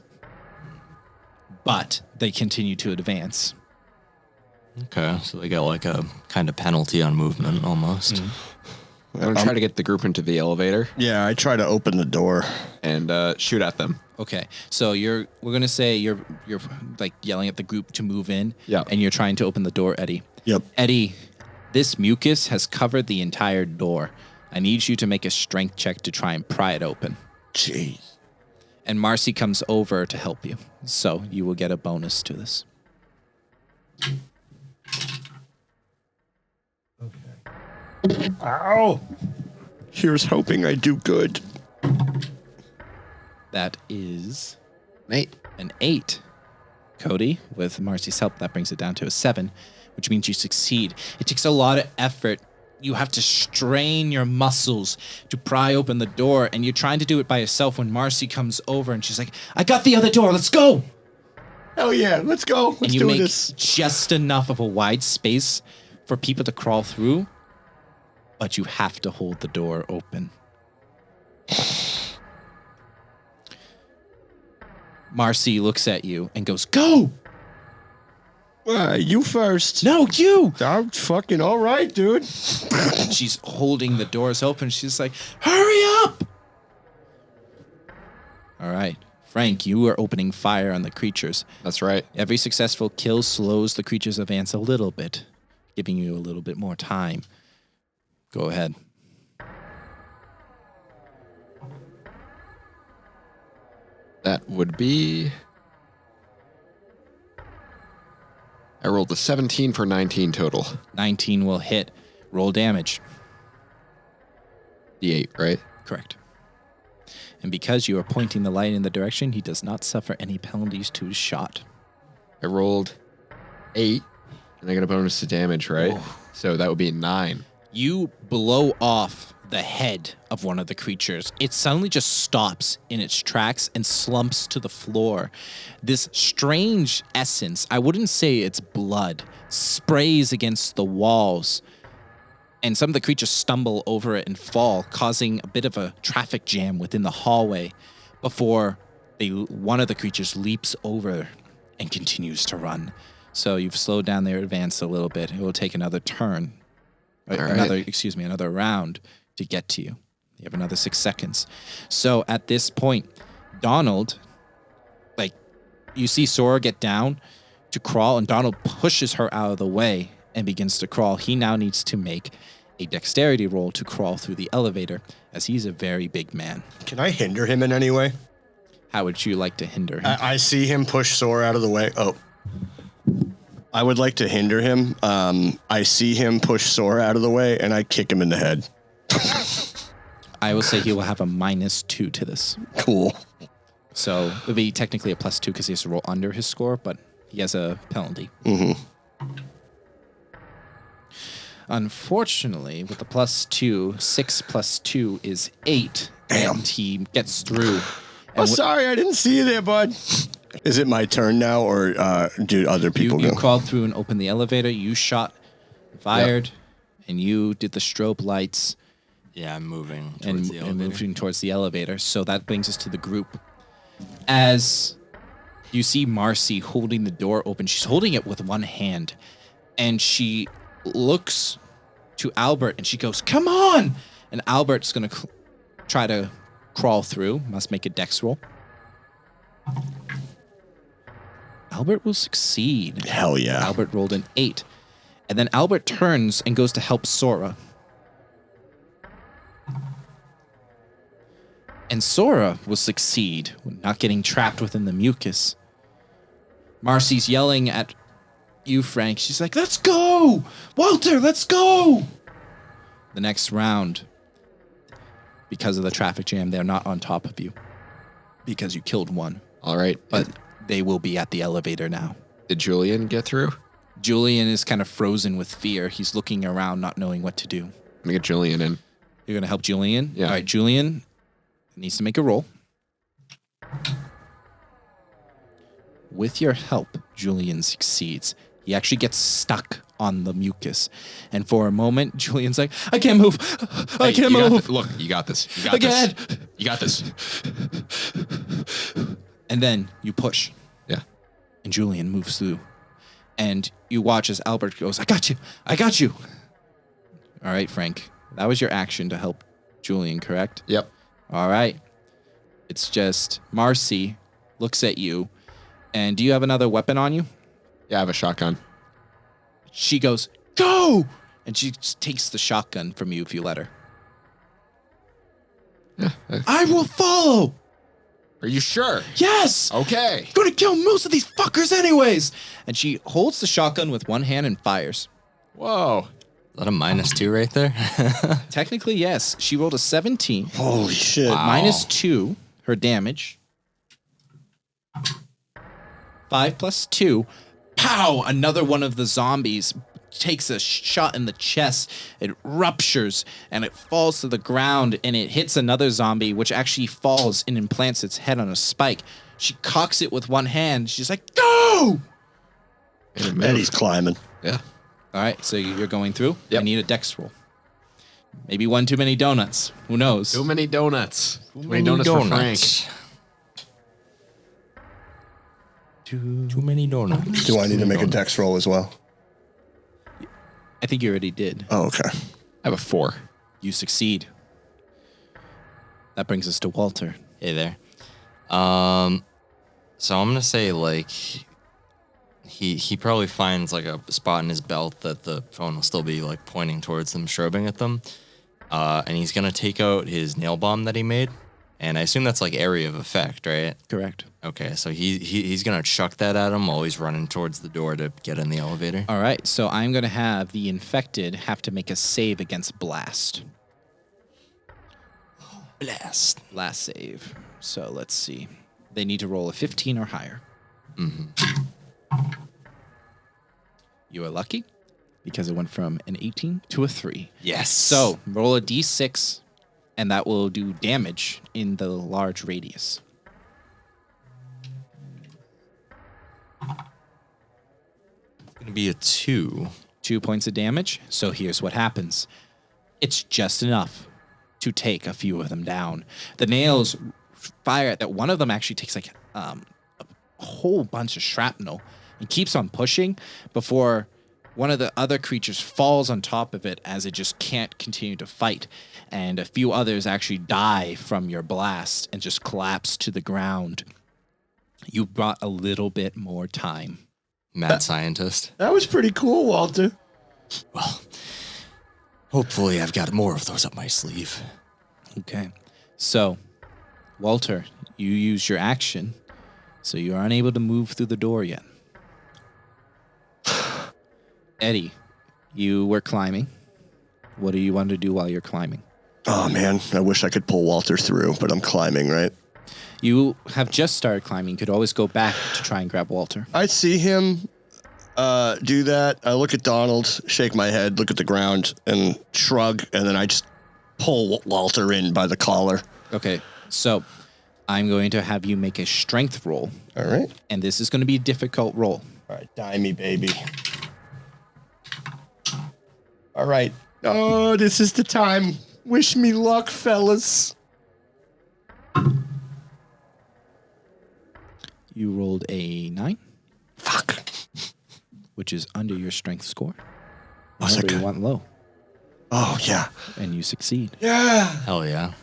S5: But they continue to advance.
S1: Okay, so they got like a kind of penalty on movement almost.
S4: I'm going to try to get the group into the elevator
S2: Yeah, I try to open the door.
S4: and shoot at them.
S5: Okay, so we're gonna say you're like yelling at the group to move in.
S4: Yeah.
S5: And you're trying to open the door, Eddie.
S2: Yep.
S5: Eddie, this mucus has covered the entire door. I need you to make a strength check to try and pry it open.
S2: Jeez.
S3: And Marcy comes over to help you. So you will get a bonus to this.
S2: Ow! Here's hoping I do good.
S3: That is
S4: Nate.
S3: an 8. Cody, with Marcy's help, that brings it down to a 7, which means you succeed. It takes a lot of effort. You have to strain your muscles to pry open the door, and you're trying to do it by yourself when Marcy comes over and she's like, I got the other door, let's go!
S2: Hell yeah, let's go.
S3: And
S2: Let's
S3: you
S2: do
S3: make
S2: this.
S3: just enough of a wide space for people to crawl through, but you have to hold the door open. Marcy looks at you and goes, go!
S2: You first.
S3: No, you!
S2: I'm fucking all right, dude.
S3: And she's holding the doors open. She's like, hurry up! All right. Frank, you are opening fire on the creatures.
S4: That's right.
S3: Every successful kill slows the creature's advance a little bit, giving you a little bit more time. Go ahead.
S4: That would be... I rolled a 17 for 19 total.
S3: 19 will hit. Roll damage.
S4: D8, right?
S3: Correct. And because you are pointing the light in the direction, he does not suffer any penalties to his shot.
S4: I rolled 8, and I got a bonus to damage, right? So that would be 9.
S3: You blow off the head of one of the creatures. It suddenly just stops in its tracks and slumps to the floor. This strange essence, I wouldn't say it's blood, sprays against the walls. And some of the creatures stumble over it and fall, causing a bit of a traffic jam within the hallway before one of the creatures leaps over and continues to run. So you've slowed down their advance a little bit. It will take another turn. Another round to get to you. You have another 6 seconds. So at this point, Donald, you see Sora get down to crawl, and Donald pushes her out of the way and begins to crawl. He now needs to make a dexterity roll to crawl through the elevator, as he's a very big man.
S2: Can I hinder him in any way?
S3: How would you like to hinder him?
S2: I see him push Sora out of the way. Oh. I would like to hinder him. I see him push Sora out of the way, and I kick him in the head.
S3: I will say he will have a -2 to this.
S2: Cool.
S3: So it would be technically a +2 because he has to roll under his score, but he has a penalty.
S2: Mm-hmm.
S3: Unfortunately, with the +2, 6 + 2 is 8.
S2: Damn.
S3: And he gets through.
S2: Oh, sorry, I didn't see you there, bud. Is it my turn now, or do other people
S3: You
S2: go?
S3: crawled through and opened the elevator. You shot, fired, and you did the strobe lights
S1: Yeah, I'm moving towards
S3: and
S1: the elevator.
S3: moving towards the elevator. So that brings us to the group. As you see Marcy holding the door open, she's holding it with one hand, and she looks to Albert and she goes, "Come on!" And Albert's gonna try to crawl through. Must make a dex roll. Albert will succeed.
S2: Hell yeah.
S3: Albert rolled an 8. And then Albert turns and goes to help Sora. And Sora will succeed, not getting trapped within the mucus. Marcy's yelling at you, Frank. She's like, "Let's go! Walter, let's go!" The next round, because of the traffic jam, they're not on top of you. Because you killed one.
S4: All right.
S3: But they will be at the elevator now.
S4: Did Julian get through?
S3: Julian is kind of frozen with fear. He's looking around, not knowing what to do.
S4: I'm gonna get Julian in.
S3: You're going to help Julian?
S4: Yeah.
S3: All right, Julian needs to make a roll. With your help, Julian succeeds. He actually gets stuck on the mucus. And for a moment, Julian's like, "I can't move. I can't move."
S4: Look, you got this. You got
S3: Again.
S4: this. You got this.
S3: And then you push.
S4: Yeah.
S3: And Julian moves through. And you watch as Albert goes, "I got you. I got you." All right, Frank. That was your action to help Julian, correct?
S4: Yep.
S3: All right. It's just Marcy looks at you. And do you have another weapon on you?
S4: Yeah, I have a shotgun.
S3: She goes, "Go!" And she just takes the shotgun from you if you let her.
S4: Yeah.
S3: "I will follow."
S4: Are you sure?
S5: Yes!
S4: Okay.
S5: Gonna kill most of these fuckers anyways! And she holds the shotgun with one hand and fires.
S4: Whoa.
S1: Is that a -2 right there?
S5: Technically, yes. She rolled a 17.
S2: Holy shit.
S5: -2, her damage. 5 + 2. Pow! Another one of the zombies takes a shot in the chest. It ruptures and it falls to the ground and it hits another zombie, which actually falls and implants its head on a spike. She cocks it with one hand. She's like, go!
S2: Eddie's climbing.
S4: Yeah.
S5: All right, so you're going through.
S4: Yep.
S5: I need a dex roll. Maybe one too many donuts. Who knows?
S4: Too many donuts. Too many donuts for Frank.
S1: Too many donuts.
S2: Do I need to make a dex roll as well?
S5: I think you already did.
S2: Oh, okay.
S4: I have a 4.
S5: You succeed. That brings us to Walter.
S1: Hey there. So I'm gonna say like he probably finds like a spot in his belt that the phone will still be like pointing towards them, strobing at them. And he's gonna take out his nail bomb that he made. And I assume that's like area of effect, right?
S5: Correct.
S1: Okay, so he's gonna chuck that at him while he's running towards the door to get in the elevator.
S5: All right, so I'm going to have the infected have to make a save against blast.
S1: Blast.
S5: Last save. So let's see. They need to roll a 15 or higher. You are lucky because it went from an 18 to a 3.
S1: Yes.
S5: So roll a d6, and that will do damage in the large radius.
S1: It's gonna be a 2.
S5: 2 points of damage. So here's what happens. It's just enough to take a few of them down. The nails fire at that. One of them actually takes like a whole bunch of shrapnel and keeps on pushing before one of the other creatures falls on top of it as it just can't continue to fight. And a few others actually die from your blast and just collapse to the ground. You brought a little bit more time.
S1: Mad scientist.
S2: That was pretty cool, Walter.
S1: Well, hopefully I've got more of those up my sleeve.
S5: Okay. So, Walter, you use your action, so you are unable to move through the door yet. Eddie, you were climbing. What do you want to do while you're climbing?
S2: Oh, man. I wish I could pull Walter through, but I'm climbing, right?
S5: You have just started climbing. You could always go back to try and grab Walter.
S2: I see him do that. I look at Donald, shake my head, look at the ground, and shrug, and then I just pull Walter in by the collar.
S5: Okay, so I'm going to have you make a strength roll,
S2: All right.
S5: and this is going to be a difficult roll.
S2: All right, die me, baby. All right. Oh, this is the time. Wish me luck, fellas.
S5: You rolled a 9,
S2: Fuck.
S5: which is under your strength score.
S2: Was it
S5: Remember, you
S2: good?
S5: want low,
S2: Oh, yeah.
S5: and you succeed.
S2: Yeah.
S1: Hell yeah.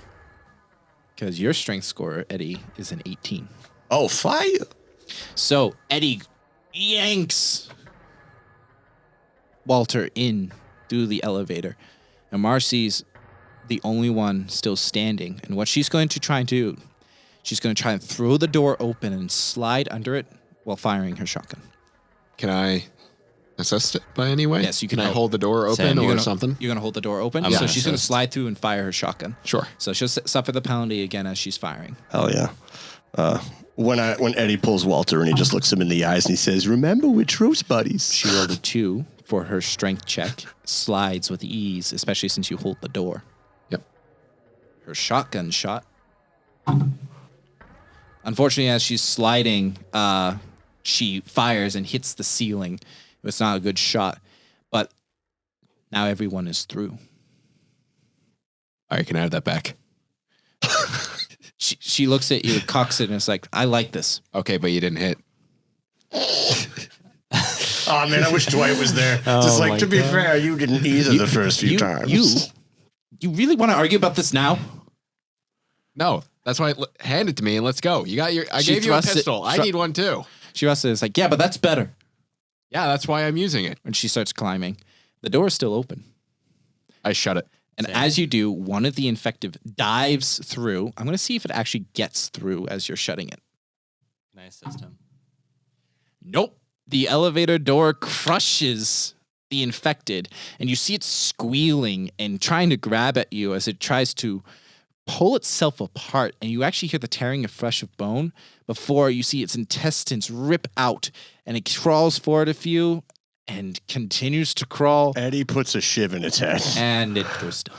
S5: Because your strength score, Eddie, is an 18.
S2: Oh, fire.
S5: So Eddie yanks Walter in through the elevator. And Marcy's the only one still standing. And what she's going to try and do, she's going to try and throw the door open and slide under it while firing her shotgun.
S4: Can I assist it by any way?
S5: Yes, you can
S4: I
S5: help.
S4: hold the door open
S1: Sam,
S4: or something?
S5: You're going to hold the door open.
S1: I'm
S5: So
S1: gonna
S5: she's going to
S1: assist.
S5: slide through and fire her shotgun.
S4: Sure.
S5: So she'll suffer the penalty again as she's firing.
S2: Hell yeah. When Eddie pulls Walter and he just looks him in the eyes and he says, "Remember, we're truce buddies."
S5: She rolled a 2 for her strength check. Slides with ease, especially since you hold the door.
S4: Yep.
S5: Her shotgun shot. Unfortunately, as she's sliding, she fires and hits the ceiling. It's not a good shot, but now everyone is through.
S4: All right, can I have that back?
S5: She looks at you, cocks it, and it's like, I like this.
S4: Okay, but you didn't hit.
S2: Oh, man, I wish Dwight was there. Just like,
S1: my
S2: to be
S1: God.
S2: fair, you didn't either the first few times.
S5: You really want to argue about this now?
S4: No, that's why. Hand it to me and let's go. You got your. I
S5: She
S4: gave you a
S5: thrusts it-
S4: pistol. I need one too.
S5: She also is like, yeah, but that's better.
S4: Yeah, that's why I'm using it.
S5: And she starts climbing. The door is still open.
S4: I shut it.
S3: And
S1: Same.
S3: as you do, one of the infective dives through. I'm going to see if it actually gets through as you're shutting it.
S1: Can I assist him?
S3: Nope. The elevator door crushes the infected, and you see it squealing and trying to grab at you as it tries to pull itself apart. And you actually hear the tearing of flesh of bone before you see its intestines rip out, and it crawls forward a few and continues to crawl,
S2: Eddie puts a shiv in its head.
S3: and it goes down.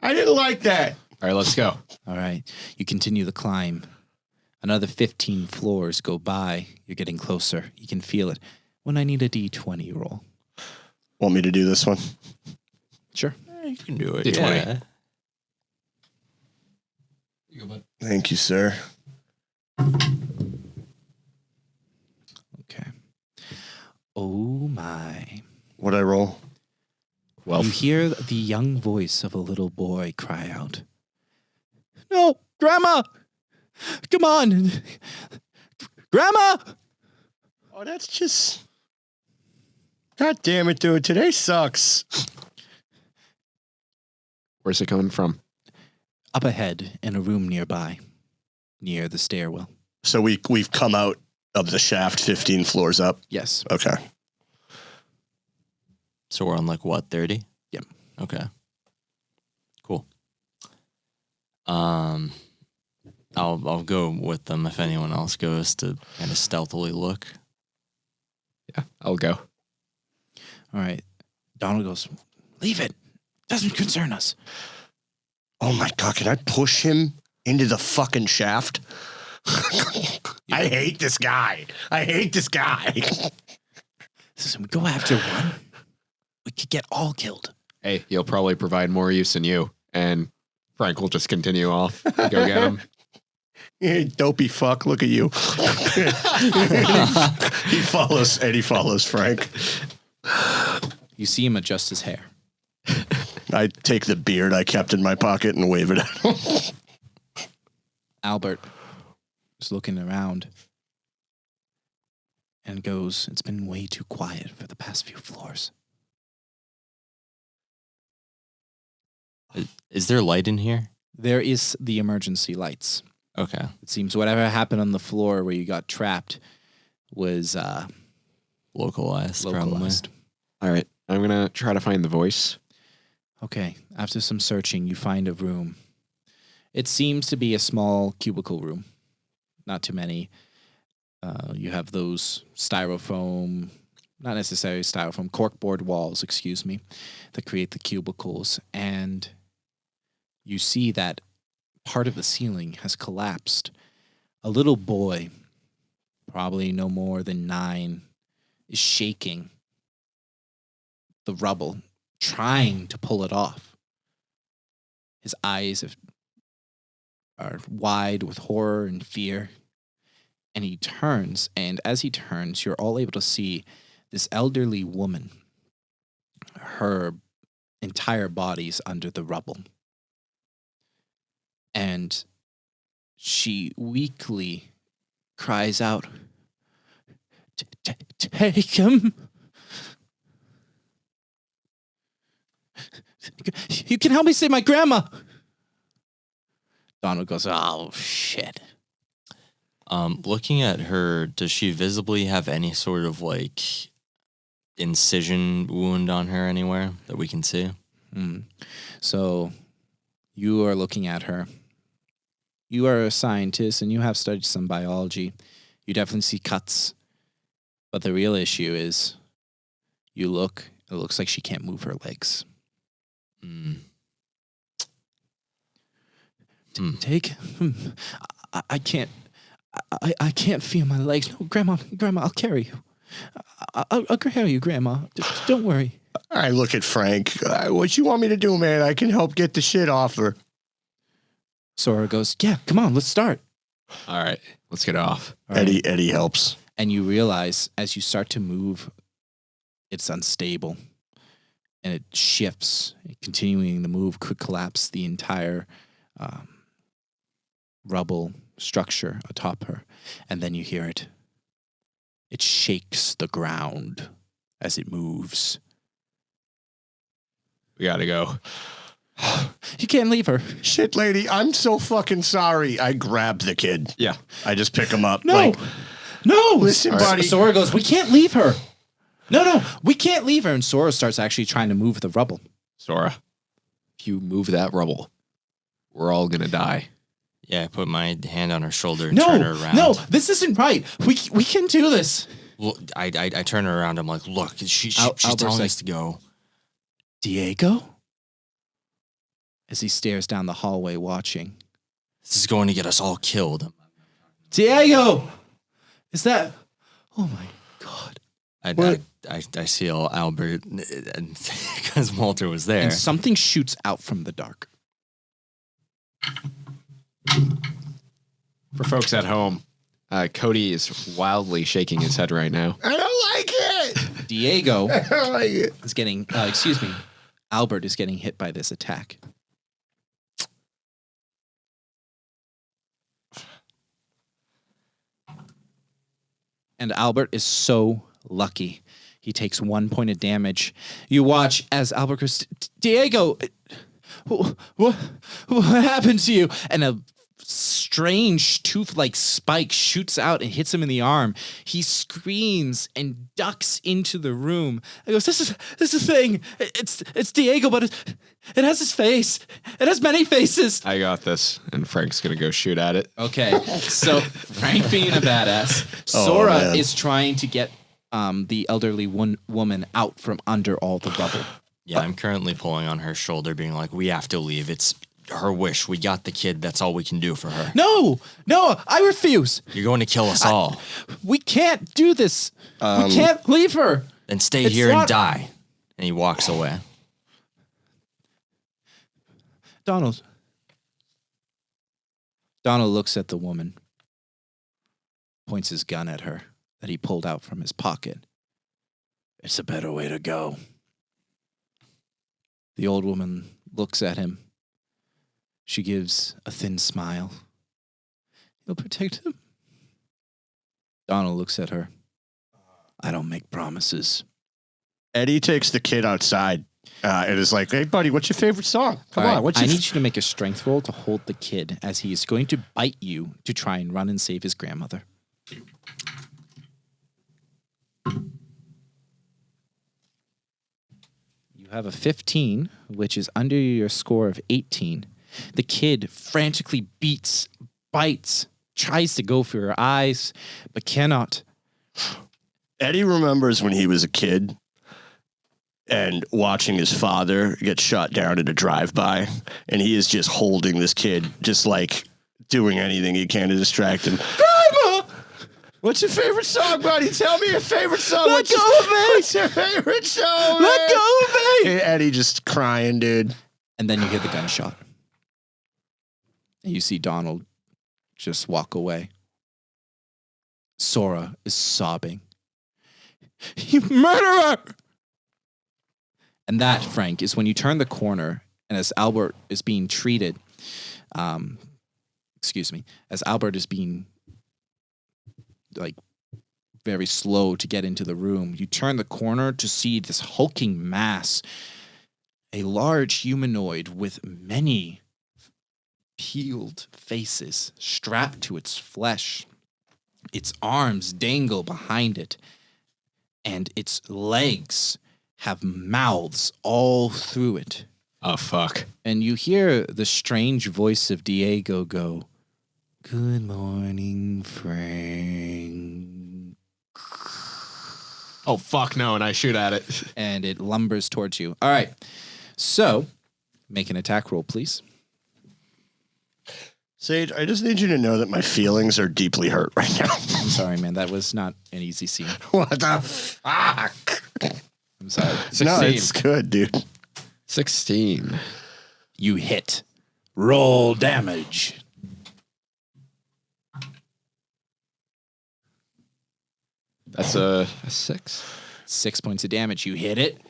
S2: I didn't like that.
S4: All right, let's go.
S3: All right. You continue the climb. Another 15 floors go by. You're getting closer. You can feel it. When I need a D20 roll.
S2: Want me to do this one?
S3: Sure.
S1: You can do it.
S4: D20.
S1: Yeah.
S4: You go, bud.
S2: Thank you, sir.
S3: Okay. Oh my.
S2: What'd I roll?
S4: Well,
S3: You hear the young voice of a little boy cry out. No, Grandma! Come on! Grandma!
S2: Oh, that's just... God damn it, dude. Today sucks.
S4: where's it coming from?
S3: Up ahead in a room nearby, near the stairwell.
S2: So we've come out of the shaft 15 floors up.
S3: Yes.
S2: Okay.
S1: So we're on like what, 30?
S3: Yep.
S1: Okay. Cool. I'll go with them if anyone else goes to kind of stealthily look.
S4: Yeah, I'll go.
S3: All right. Donald goes, leave it. Doesn't concern us.
S2: Oh my God, can I push him into the fucking shaft? I hate this guy. I hate this guy.
S3: Listen, we go after one, we could get all killed.
S4: Hey, he'll probably provide more use than you, and Frank will just continue off. Go get him.
S2: Hey, dopey fuck, look at you. Eddie follows Frank.
S3: You see him adjust his hair.
S2: I take the beard I kept in my pocket and wave it at him.
S3: Albert is looking around and goes, it's been way too quiet for the past few floors.
S1: Is there light in here?
S3: There is the emergency lights.
S1: Okay.
S3: It seems whatever happened on the floor where you got trapped was
S1: Localized,
S3: localized.
S4: All right, I'm going to try to find the voice.
S3: Okay, after some searching, you find a room. It seems to be a small cubicle room. Not too many. You have those styrofoam, not necessarily styrofoam, corkboard walls, excuse me, that create the cubicles. And you see that part of the ceiling has collapsed. A little boy, probably no more than 9, is shaking the rubble, trying to pull it off. His eyes are wide with horror and fear. And he turns, and as he turns, you're all able to see this elderly woman. Her entire body's under the rubble. And she weakly cries out, "Take him! You can help me save my grandma!" Donald goes, "Oh, shit."
S1: Looking at her, does she visibly have any sort of like incision wound on her anywhere that we can see?
S3: So you are looking at her. You are a scientist and you have studied some biology. You definitely see cuts. But the real issue is you look, it looks like she can't move her legs. Take him. I can't. I can't feel my legs. No, Grandma, I'll carry you. I'll carry you, Grandma. Don't worry.
S2: I look at Frank. What you want me to do, man? I can help get the shit off her.
S3: Sora goes, yeah, come on, let's start.
S4: All right, let's get off.
S3: All right.
S2: Eddie helps.
S3: And you realize as you start to move, it's unstable. And it shifts. Continuing the move could collapse the entire rubble structure atop her. And then you hear it. It shakes the ground as it moves.
S4: We gotta go.
S5: You can't leave her.
S2: Shit, lady, I'm so fucking sorry. I grabbed the kid.
S4: Yeah.
S2: I just pick him up.
S5: No.
S2: Like,
S5: No.
S2: listen, buddy.
S5: Sora goes, we can't leave her. No, we can't leave her. And Sora starts actually trying to move the rubble.
S4: Sora, if you move that rubble, we're all gonna die.
S1: Yeah, I put my hand on her shoulder and turn her around.
S5: No, this isn't right. We can do this.
S1: Well, I turn her around. I'm like, look, she's
S5: Albert's
S1: telling
S5: like,
S1: us to go.
S5: Diego? As he stares down the hallway watching.
S1: This is going to get us all killed.
S5: Diego! Is that... Oh my God.
S1: I see Albert, because Walter was there.
S5: And something shoots out from the dark.
S4: For folks at home, Cody is wildly shaking his head right now.
S2: I don't like it.
S5: Diego
S2: I don't like it.
S5: is getting... Albert is getting hit by this attack. And Albert is so lucky. He takes 1 point of damage. You watch as Albert goes, Diego, what happened to you? And a strange tooth-like spike shoots out and hits him in the arm. He screams and ducks into the room. He goes, this is a thing. It's Diego, but it has his face. It has many faces.
S4: I got this, and Frank's gonna go shoot at it.
S5: Okay, so Frank being a badass,
S2: Oh,
S5: Sora
S2: man.
S5: is trying to get the elderly woman out from under all the rubble.
S1: Yeah, I'm currently pulling on her shoulder, being like, we have to leave. It's her wish. We got the kid. That's all we can do for her.
S5: No, I refuse.
S1: You're going to kill us all.
S5: We can't do this. We can't leave her.
S1: Then stay
S5: It's
S1: here and
S5: not-
S1: die. And he walks away.
S5: Donald looks at the woman, points his gun at her that he pulled out from his pocket. It's a better way to go. The old woman looks at him. She gives a thin smile. You'll protect him? Donald looks at her. I don't make promises.
S2: Eddie takes the kid outside and is like, hey, buddy, what's your favorite song? Come
S5: All right,
S2: on. What's
S5: I
S2: your
S5: need you to make a strength roll to hold the kid as he is going to bite you to try and run and save his grandmother. You have a 15, which is under your score of 18. The kid frantically beats, bites, tries to go for your eyes, but cannot.
S2: Eddie remembers when he was a kid and watching his father get shot down at a drive-by, and he is just holding this kid, just like doing anything he can to distract him. Grandma! What's your favorite song, buddy? Tell me your favorite song.
S5: Let go of me!
S2: What's your favorite song?
S5: Let go of me!
S2: Hey, Eddie just crying, dude.
S5: And then you hear the gunshot. And you see Donald just walk away. Sora is sobbing. You murderer! And that, Frank, is when you turn the corner and as Albert is being treated, as Albert is being like very slow to get into the room, you turn the corner to see this hulking mass, a large humanoid with many peeled faces strapped to its flesh. Its arms dangle behind it, and its legs have mouths all through it.
S4: Oh, fuck.
S5: And you hear the strange voice of Diego go, "Good morning, Frank."
S4: Oh, fuck no, and I shoot at it.
S5: And it lumbers towards you. All right. So, make an attack roll, please.
S2: Sage, I just need you to know that my feelings are deeply hurt right now.
S5: I'm sorry, man. That was not an easy scene.
S2: What the fuck?
S5: I'm sorry.
S4: 16.
S2: No, it's good, dude.
S4: 16.
S5: You hit. Roll damage.
S4: That's a 6.
S5: 6 points of damage. You hit it,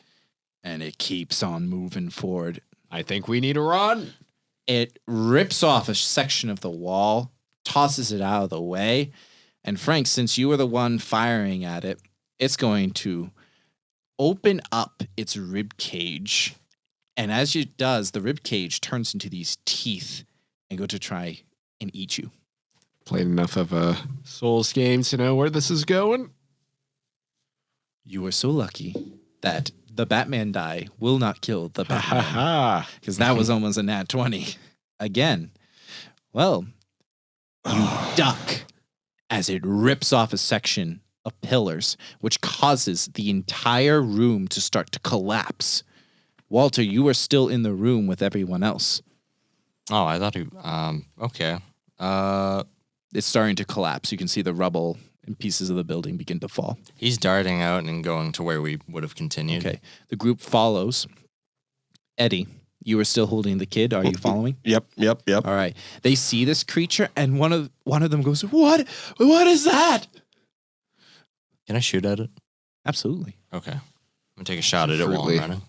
S5: and it keeps on moving forward.
S4: I think we need to run.
S5: It rips off a section of the wall, tosses it out of the way, and Frank, since you were the one firing at it, it's going to open up its rib cage And as it does, the rib cage turns into these teeth and go to try and eat you.
S4: Played enough of Souls games to know where this is going.
S5: You are so lucky that the Batman die will not kill the Batman.
S4: Ha
S5: Because that was almost a nat 20. Again. Well, you duck as it rips off a section of pillars, which causes the entire room to start to collapse. Walter, you are still in the room with everyone else.
S1: Oh, I thought he. Okay.
S5: It's starting to collapse. You can see the rubble and pieces of the building begin to fall.
S1: He's darting out and going to where we would have continued.
S5: Okay. The group follows. Eddie, you are still holding the kid. Are you following?
S2: Yep.
S5: All right. They see this creature, and one of them goes, "What? What is that?"
S1: Can I shoot at it?
S5: Absolutely.
S1: Okay. I'm gonna take a shot at it while I'm
S4: Fruitly.
S1: running.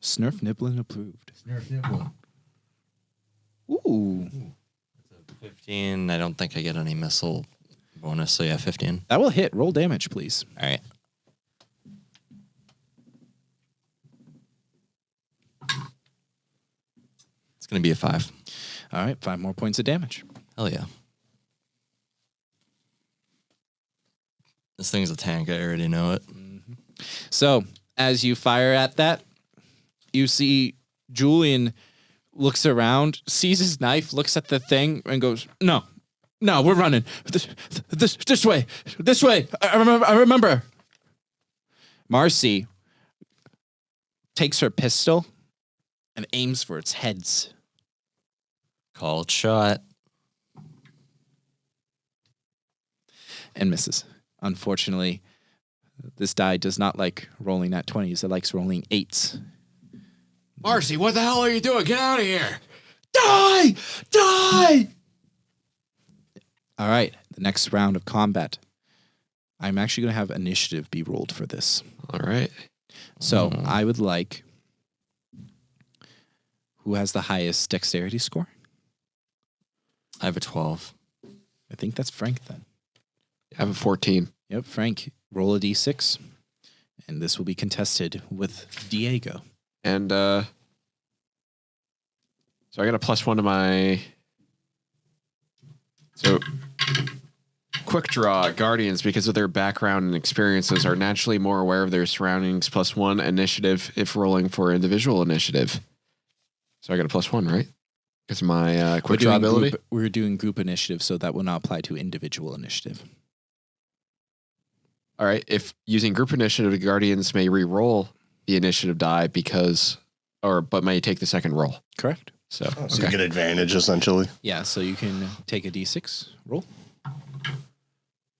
S5: Snurf Niblin approved.
S1: Snurf nibble.
S5: Ooh.
S1: 15. I don't think I get any missile bonus, so yeah, 15.
S5: That will hit. Roll damage, please.
S1: All right. It's gonna be a 5.
S5: All right. 5 more points of damage.
S1: Hell yeah. This thing's a tank. I already know it.
S5: So, as you fire at that, you see Julian looks around, sees his knife, looks at the thing, and goes, "No, we're running. This way. I remember. Marcy takes her pistol and aims for its heads.
S1: Called shot.
S5: And misses. Unfortunately, this die does not like rolling at 20s. It likes rolling 8s.
S4: Marcy, what the hell are you doing? Get out of here.
S5: Die! All right, the next round of combat. I'm actually going to have initiative be rolled for this.
S4: All right.
S5: So I would like... Who has the highest dexterity score?
S1: I have a 12.
S5: I think that's Frank then.
S4: I have a 14.
S5: Yep, Frank, roll a d6. And this will be contested with Diego.
S4: And so I got a +1 to my... So quick draw, Guardians, because of their background and experiences, are naturally more aware of their surroundings. +1 initiative if rolling for individual initiative. So I got a +1, right? Because my quick draw ability.
S5: We're doing group initiative, so that will not apply to individual initiative.
S4: All right. If using group initiative, the Guardians may re-roll the initiative die but may take the second roll.
S5: Correct.
S4: So,
S2: So you get advantage, essentially.
S5: Yeah, so you can take a d6 roll.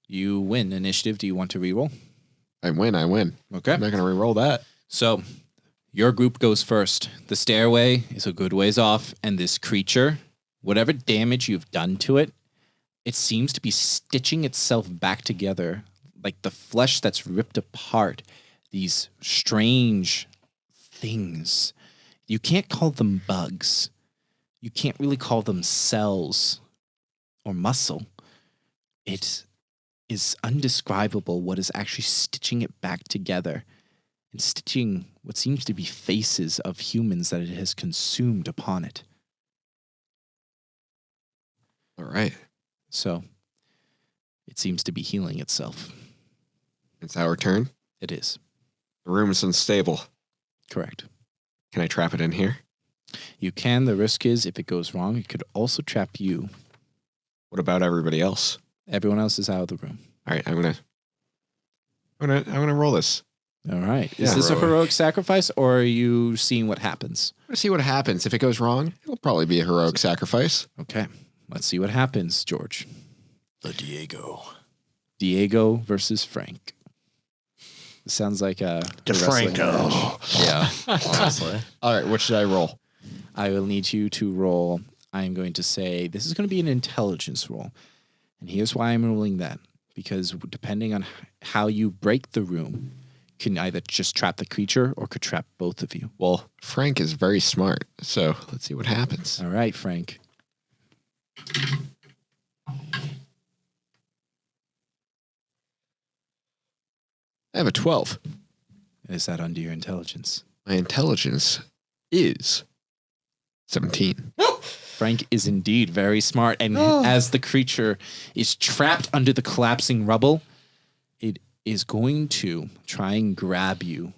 S5: You win initiative. Do you want to re-roll?
S4: I win.
S5: Okay.
S4: I'm not going to re-roll that.
S5: So your group goes first. The stairway is a good ways off, and this creature, whatever damage you've done to it, it seems to be stitching itself back together, like the flesh that's ripped apart. These strange things. You can't call them bugs. You can't really call them cells or muscle. It is undescribable what is actually stitching it back together and stitching what seems to be faces of humans that it has consumed upon it.
S4: All right.
S5: So it seems to be healing itself.
S4: It's our turn.
S5: It is.
S4: The room is unstable.
S5: Correct.
S4: Can I trap it in here?
S5: You can. The risk is if it goes wrong, it could also trap you.
S4: What about everybody else?
S5: Everyone else is out of the room.
S4: All right, I'm gonna roll this.
S5: All right. Is
S4: Yeah.
S5: this a heroic sacrifice, or are you seeing what happens?
S4: I'm gonna see what happens. If it goes wrong, it'll probably be a heroic sacrifice.
S5: Okay. Let's see what happens, George.
S1: The Diego.
S5: Diego versus Frank. This sounds like a wrestling match.
S2: DeFranco.
S1: Yeah, honestly.
S4: All right, what should I roll?
S5: I will need you to roll. I'm going to say this is going to be an intelligence roll. And here's why I'm rolling that. Because depending on how you break the room, can either just trap the creature or could trap both of you.
S4: Well, Frank is very smart, so let's see what happens.
S5: All right, Frank.
S4: I have a 12.
S5: Is that under your intelligence?
S4: My intelligence is 17.
S3: Frank is indeed very smart, and as the creature is trapped under the collapsing rubble, it is going to try and grab you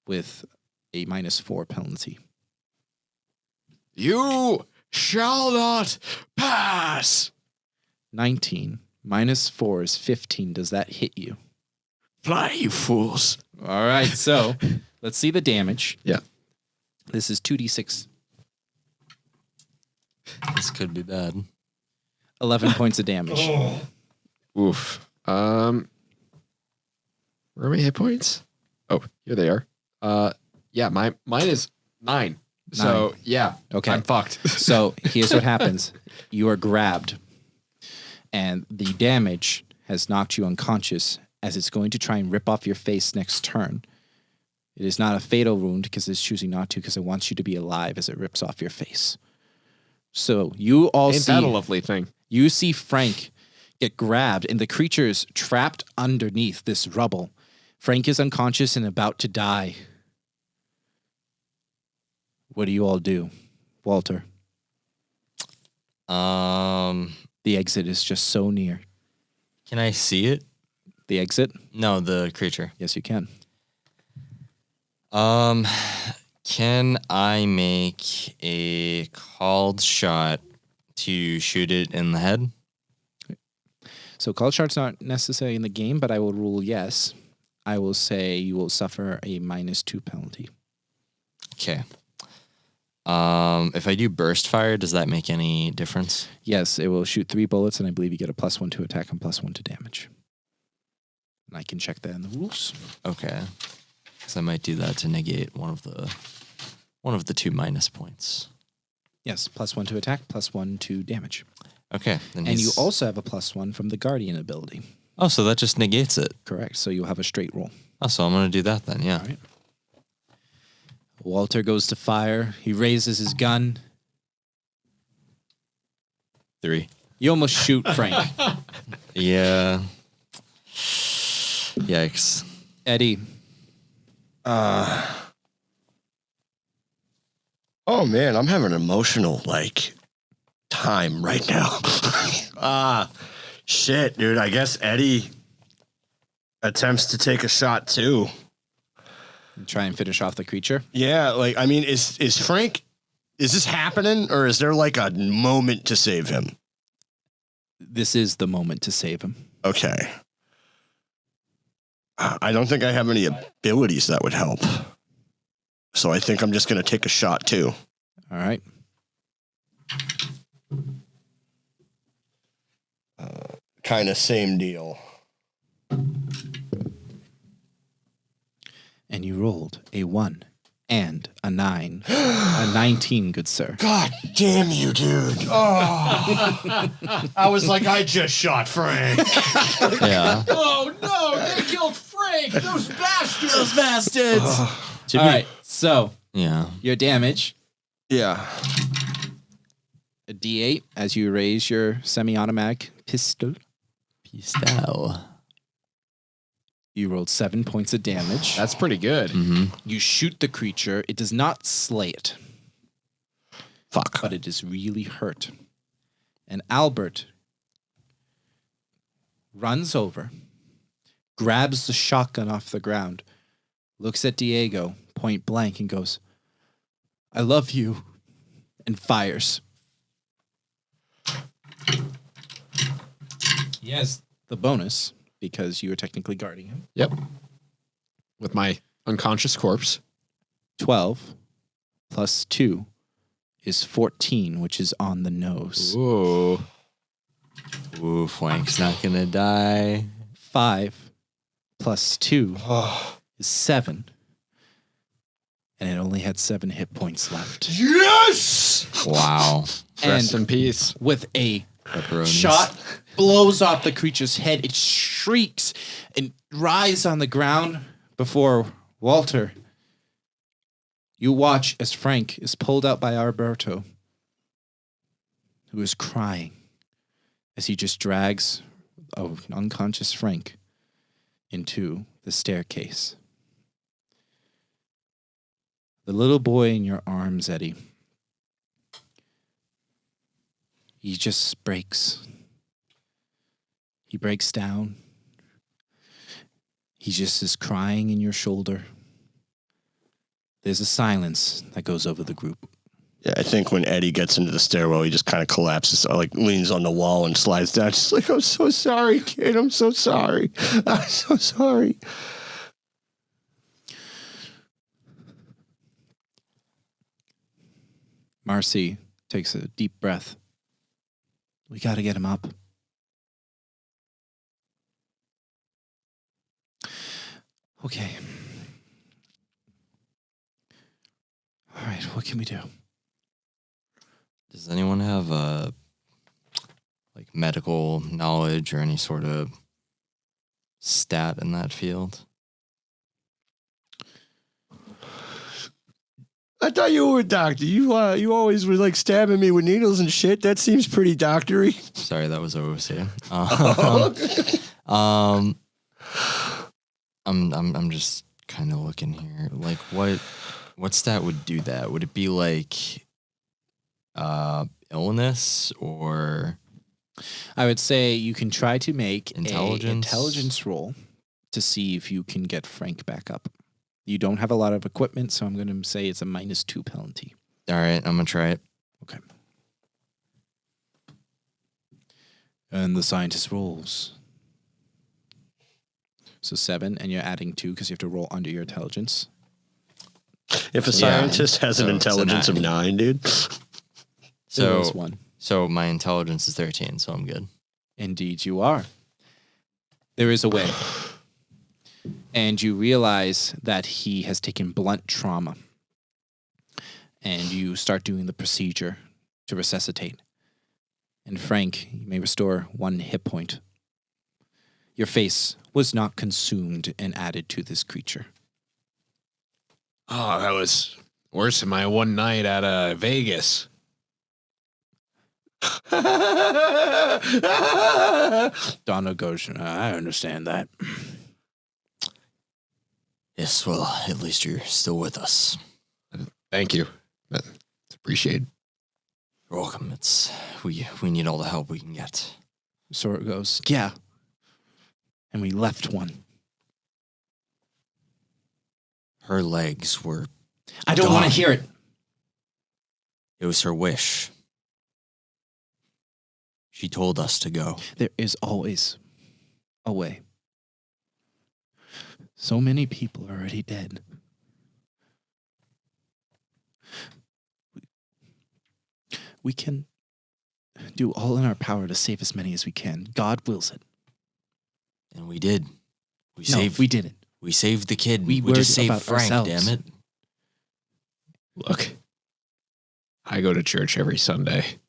S3: with a -4 penalty.
S4: You shall not pass.
S3: 19 -4 is 15. Does that hit you?
S2: Fly, you fools.
S3: All right, so let's see the damage.
S4: Yeah.
S3: This is 2d6.
S1: This could be bad.
S3: 11 points of damage.
S4: Oof. Where are my hit points? Oh, here they are. Yeah, mine is 9. So yeah,
S3: Okay.
S4: I'm fucked.
S3: So here's what happens. You are grabbed, and the damage has knocked you unconscious as it's going to try and rip off your face next turn. It is not a fatal wound because it's choosing not to because it wants you to be alive as it rips off your face. So you all
S4: Ain't that a lovely thing?
S3: You see Frank get grabbed, and the creature is trapped underneath this rubble. Frank is unconscious and about to die. What do you all do? Walter. The exit is just so near.
S1: Can I see it?
S3: The exit?
S1: No, the creature.
S3: Yes, you can.
S1: Can I make a called shot to shoot it in the head?
S3: So call chart's not necessary in the game, but I will rule yes. I will say you will suffer a -2 penalty.
S1: Okay. If I do burst fire, does that make any difference?
S3: Yes, it will shoot 3 bullets, and I believe you get a +1 to attack and +1 to damage. And I can check that in the rules.
S1: Okay. Because I might do that to negate one of the 2 minus points.
S3: Yes, +1 to attack, +1 to damage.
S1: Okay. Then
S3: And you
S1: he's-
S3: also have a +1 from the Guardian ability.
S1: Oh, so that just negates it.
S3: Correct. So you'll have a straight roll.
S1: Oh, so I'm gonna do that then. Yeah.
S3: All right. Walter goes to fire. He raises his gun.
S1: 3.
S3: You almost shoot Frank.
S1: Yeah. Yikes.
S3: Eddie.
S2: Oh man, I'm having an emotional time right now. Shit, dude. I guess Eddie attempts to take a shot too.
S3: Try and finish off the creature.
S2: Yeah, I mean, is Frank? Is this happening, or is there a moment to save him?
S3: This is the moment to save him.
S2: Okay. I don't think I have any abilities that would help. So I think I'm just going to take a shot too.
S3: All right.
S2: Kind of same deal.
S3: And you rolled a 1 and a 9. A 19, good sir.
S2: God damn you, dude. Oh. I was like, I just shot Frank.
S1: Yeah.
S5: Oh no, they killed Frank! Those bastards!
S3: Those bastards! All right, so
S1: Yeah.
S3: your damage,
S2: Yeah.
S3: a D8 as you raise your semi-automatic pistol.
S1: Pistol.
S3: You rolled 7 points of damage.
S4: That's pretty good.
S1: Mm-hmm.
S3: You shoot the creature. It does not slay it,
S2: Fuck.
S3: but it is really hurt. And Albert runs over, grabs the shotgun off the ground, looks at Diego point blank and goes, "I love you," and fires. He has the bonus because you are technically guarding him.
S4: Yep. With my unconscious corpse.
S3: 12 plus 2 is 14, which is on the nose.
S4: Ooh.
S1: Ooh, Frank's not gonna die.
S3: 5 plus 2 is 7. And it only had 7 hit points left.
S2: Yes!
S1: Wow.
S4: Rest
S3: And
S4: in peace.
S3: with a
S1: Pepperonis.
S3: shot blows off the creature's head, it shrieks and writhes on the ground before Walter. You watch as Frank is pulled out by Alberto, who is crying as he just drags an unconscious Frank into the staircase. The little boy in your arms, Eddie. He just breaks. He breaks down. He just is crying in your shoulder. There's a silence that goes over the group.
S2: Yeah, I think when Eddie gets into the stairwell, he just kind of collapses, like leans on the wall and slides down. Just like, I'm so sorry, kid. I'm so sorry. I'm so sorry.
S3: Marcy takes a deep breath. We got to get him up. Okay. All right, what can we do?
S1: Does anyone have like medical knowledge or any sort of stat in that field?
S2: I thought you were a doctor. You always were like stabbing me with needles and shit. That seems pretty doctory.
S1: Sorry, that was OOC. I'm just kind of looking here. Like what stat would do that? Would it be like illness or
S3: I would say you can try to make an
S1: Intelligence?
S3: intelligence roll to see if you can get Frank back up. You don't have a lot of equipment, so I'm going to say it's a -2 penalty.
S1: all right, I'm gonna try it.
S3: Okay. And the scientist rolls. So 7, and you're adding 2 because you have to roll under your intelligence.
S2: If a scientist has an
S1: So it's a
S2: intelligence of
S1: 9.
S2: 9, dude.
S3: So
S1: So
S3: 1.
S1: so my intelligence is 13, so I'm good.
S3: Indeed, you are. There is a way. And you realize that he has taken blunt trauma. And you start doing the procedure to resuscitate. And Frank, you may restore 1 hit point. Your face was not consumed and added to this creature.
S4: Oh, that was worse than my one night at Vegas.
S3: Donna goes, I understand that.
S1: Yes, well, at least you're still with us.
S4: Thank you. That's appreciated.
S1: You're welcome. We need all the help we can get.
S3: Sora goes, yeah. And we left one.
S1: Her legs were.
S3: I don't want to
S1: gone.
S3: hear it.
S1: It was her wish. She told us to go.
S3: There is always a way. So many people are already dead. We can do all in our power to save as many as we can. God wills it.
S1: And we did. We
S3: We didn't.
S1: We saved the kid.
S3: We
S1: We just
S3: worried
S1: saved
S3: about
S1: Frank,
S3: ourselves.
S1: damn it.
S4: Look, I go to church every Sunday.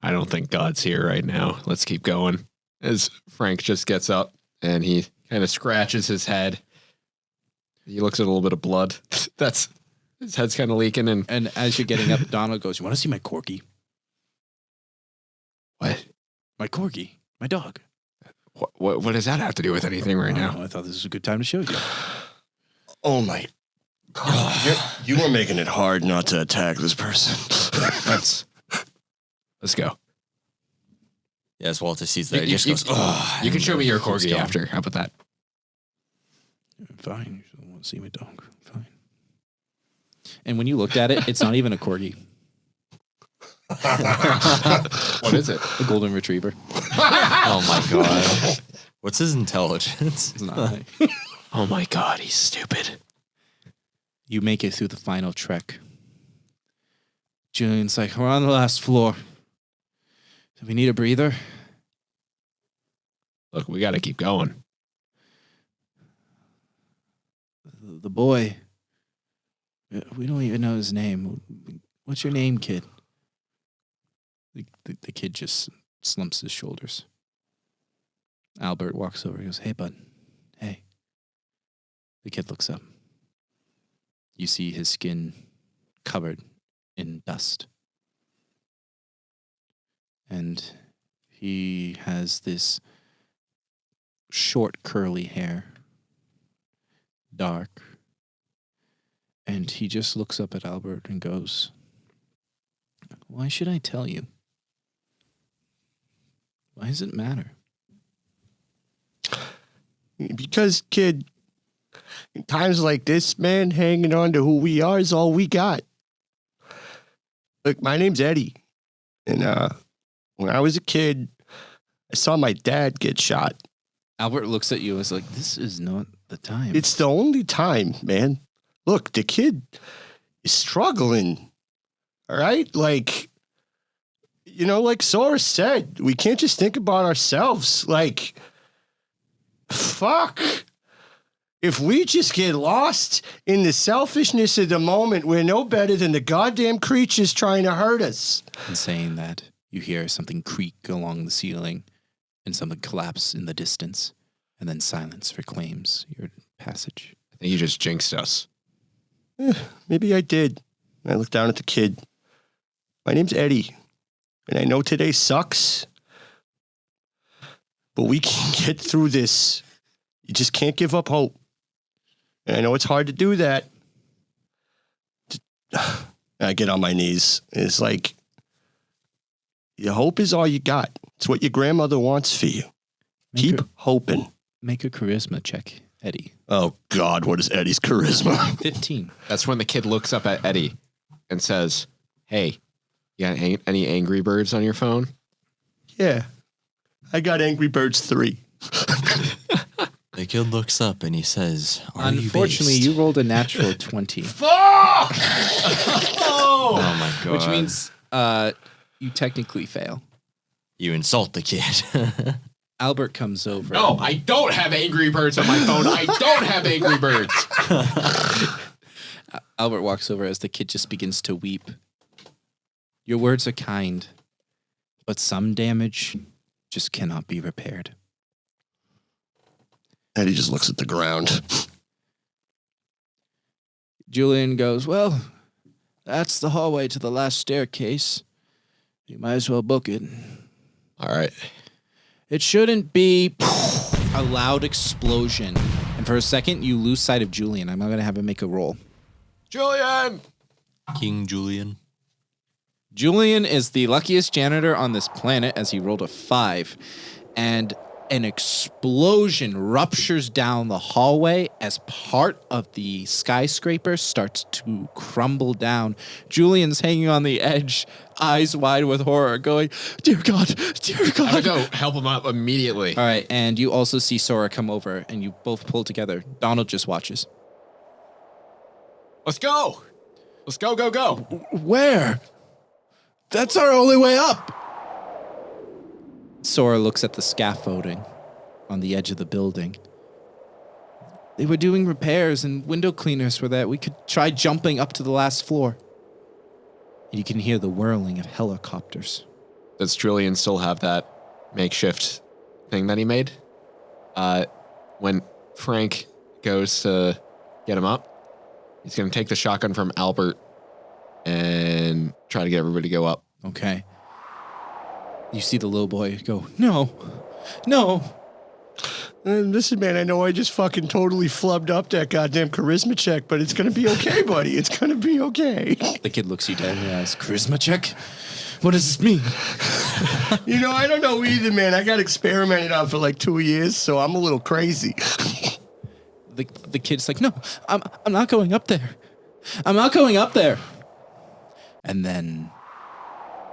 S4: I don't think God's here right now. Let's keep going. As Frank just gets up and he kind of scratches his head. He looks at a little bit of blood. That's his head's kind of leaking. And
S3: as you're getting up, Donald goes, you want to see my corgi?
S4: what?
S3: My corgi. My dog.
S4: What does that have to do with anything right now?
S3: I thought this was a good time to show you.
S2: Oh my God. You were making it hard not to attack this person.
S4: Let's go.
S1: Yeah, as Walter sees that, he
S4: You-
S1: just
S4: you-
S1: goes, "Ugh,"
S4: You can
S1: and
S4: show me your
S1: keeps
S4: corgi
S1: going.
S4: after. How about that?
S3: Fine. You don't want to see my dog. Fine. And when you looked at it, it's not even a corgi.
S4: What is it?
S3: A golden retriever.
S1: Oh my God. What's his intelligence?
S3: It's not.
S4: Oh my God, he's stupid.
S3: You make it through the final trek. Julian's like, we're on the last floor. Do we need a breather?
S4: Look, we got to keep going.
S3: The boy, we don't even know his name. What's your name, kid? The kid just slumps his shoulders. Albert walks over and goes, hey, bud. Hey. The kid looks up. You see his skin covered in dust. And he has this short, curly hair. Dark.
S5: And he just looks up at Albert and goes, "Why should I tell you? Why does it matter?"
S2: Because, kid, in times like this, man, hanging on to who we are is all we got. Look, my name's Eddie. And when I was a kid, I saw my dad get shot.
S5: Albert looks at you and is like, "This is not the time."
S2: It's the only time, man. Look, the kid is struggling. All right? Like, you know, like Sora said, we can't just think about ourselves. Like, fuck. If we just get lost in the selfishness of the moment, we're no better than the goddamn creatures trying to hurt us.
S5: And saying that, you hear something creak along the ceiling and something collapse in the distance, and then silence reclaims your passage.
S4: I think you just jinxed us.
S2: Maybe I did. I looked down at the kid. My name's Eddie, and I know today sucks, but we can get through this. You just can't give up hope. And I know it's hard to do that. I get on my knees. It's like, your hope is all you got. It's what your grandmother wants for you. Keep hoping.
S5: Make a charisma check, Eddie.
S2: Oh, God, what is Eddie's charisma?
S5: 15.
S4: That's when the kid looks up at Eddie and says, "Hey, you got any Angry Birds on your phone?"
S2: Yeah. I got Angry Birds 3.
S1: The kid looks up and he says,
S5: Unfortunately, you rolled a natural 20.
S2: Fuck!
S1: Oh my god.
S5: Which means you technically fail.
S1: you insult the kid.
S5: Albert comes over.
S4: No, I don't have Angry Birds on my phone. I don't have Angry Birds.
S5: Albert walks over as the kid just begins to weep. Your words are kind, but some damage just cannot be repaired.
S2: Eddie just looks at the ground.
S5: Julian goes, "Well, that's the hallway to the last staircase. You might as well book it."
S4: All right.
S5: It shouldn't be a loud explosion. And for a second, you lose sight of Julian. I'm not going to have him make a roll.
S4: Julian!
S1: King Julian.
S5: Julian is the luckiest janitor on this planet as he rolled a 5. And an explosion ruptures down the hallway as part of the skyscraper starts to crumble down. Julian's hanging on the edge, eyes wide with horror, going, "Dear God, dear
S4: I'm
S5: God."
S4: gonna go help him up immediately.
S5: All right, and you also see Sora come over, and you both pull together. Donald just watches.
S4: Let's go. Let's go, go, go.
S5: Where? That's our only way up. Sora looks at the scaffolding on the edge of the building. They were doing repairs and window cleaners for that. We could try jumping up to the last floor. And you can hear the whirling of helicopters.
S4: Does Julian still have that makeshift thing that he made? When Frank goes to get him up, he's going to take the shotgun from Albert and try to get everybody to go up.
S5: Okay. You see the little boy go, "No, no."
S2: Listen, man, I know I just fucking totally flubbed up that goddamn charisma check, but it's going to be okay, buddy. It's going to be okay.
S5: The kid looks you dead in the eyes. "Charisma check? What does this mean?"
S2: You know, I don't know either, man. I got experimented on for like 2 years, so I'm a little crazy.
S5: The kid's like, "No, I'm not going up there. I'm not going up there." And then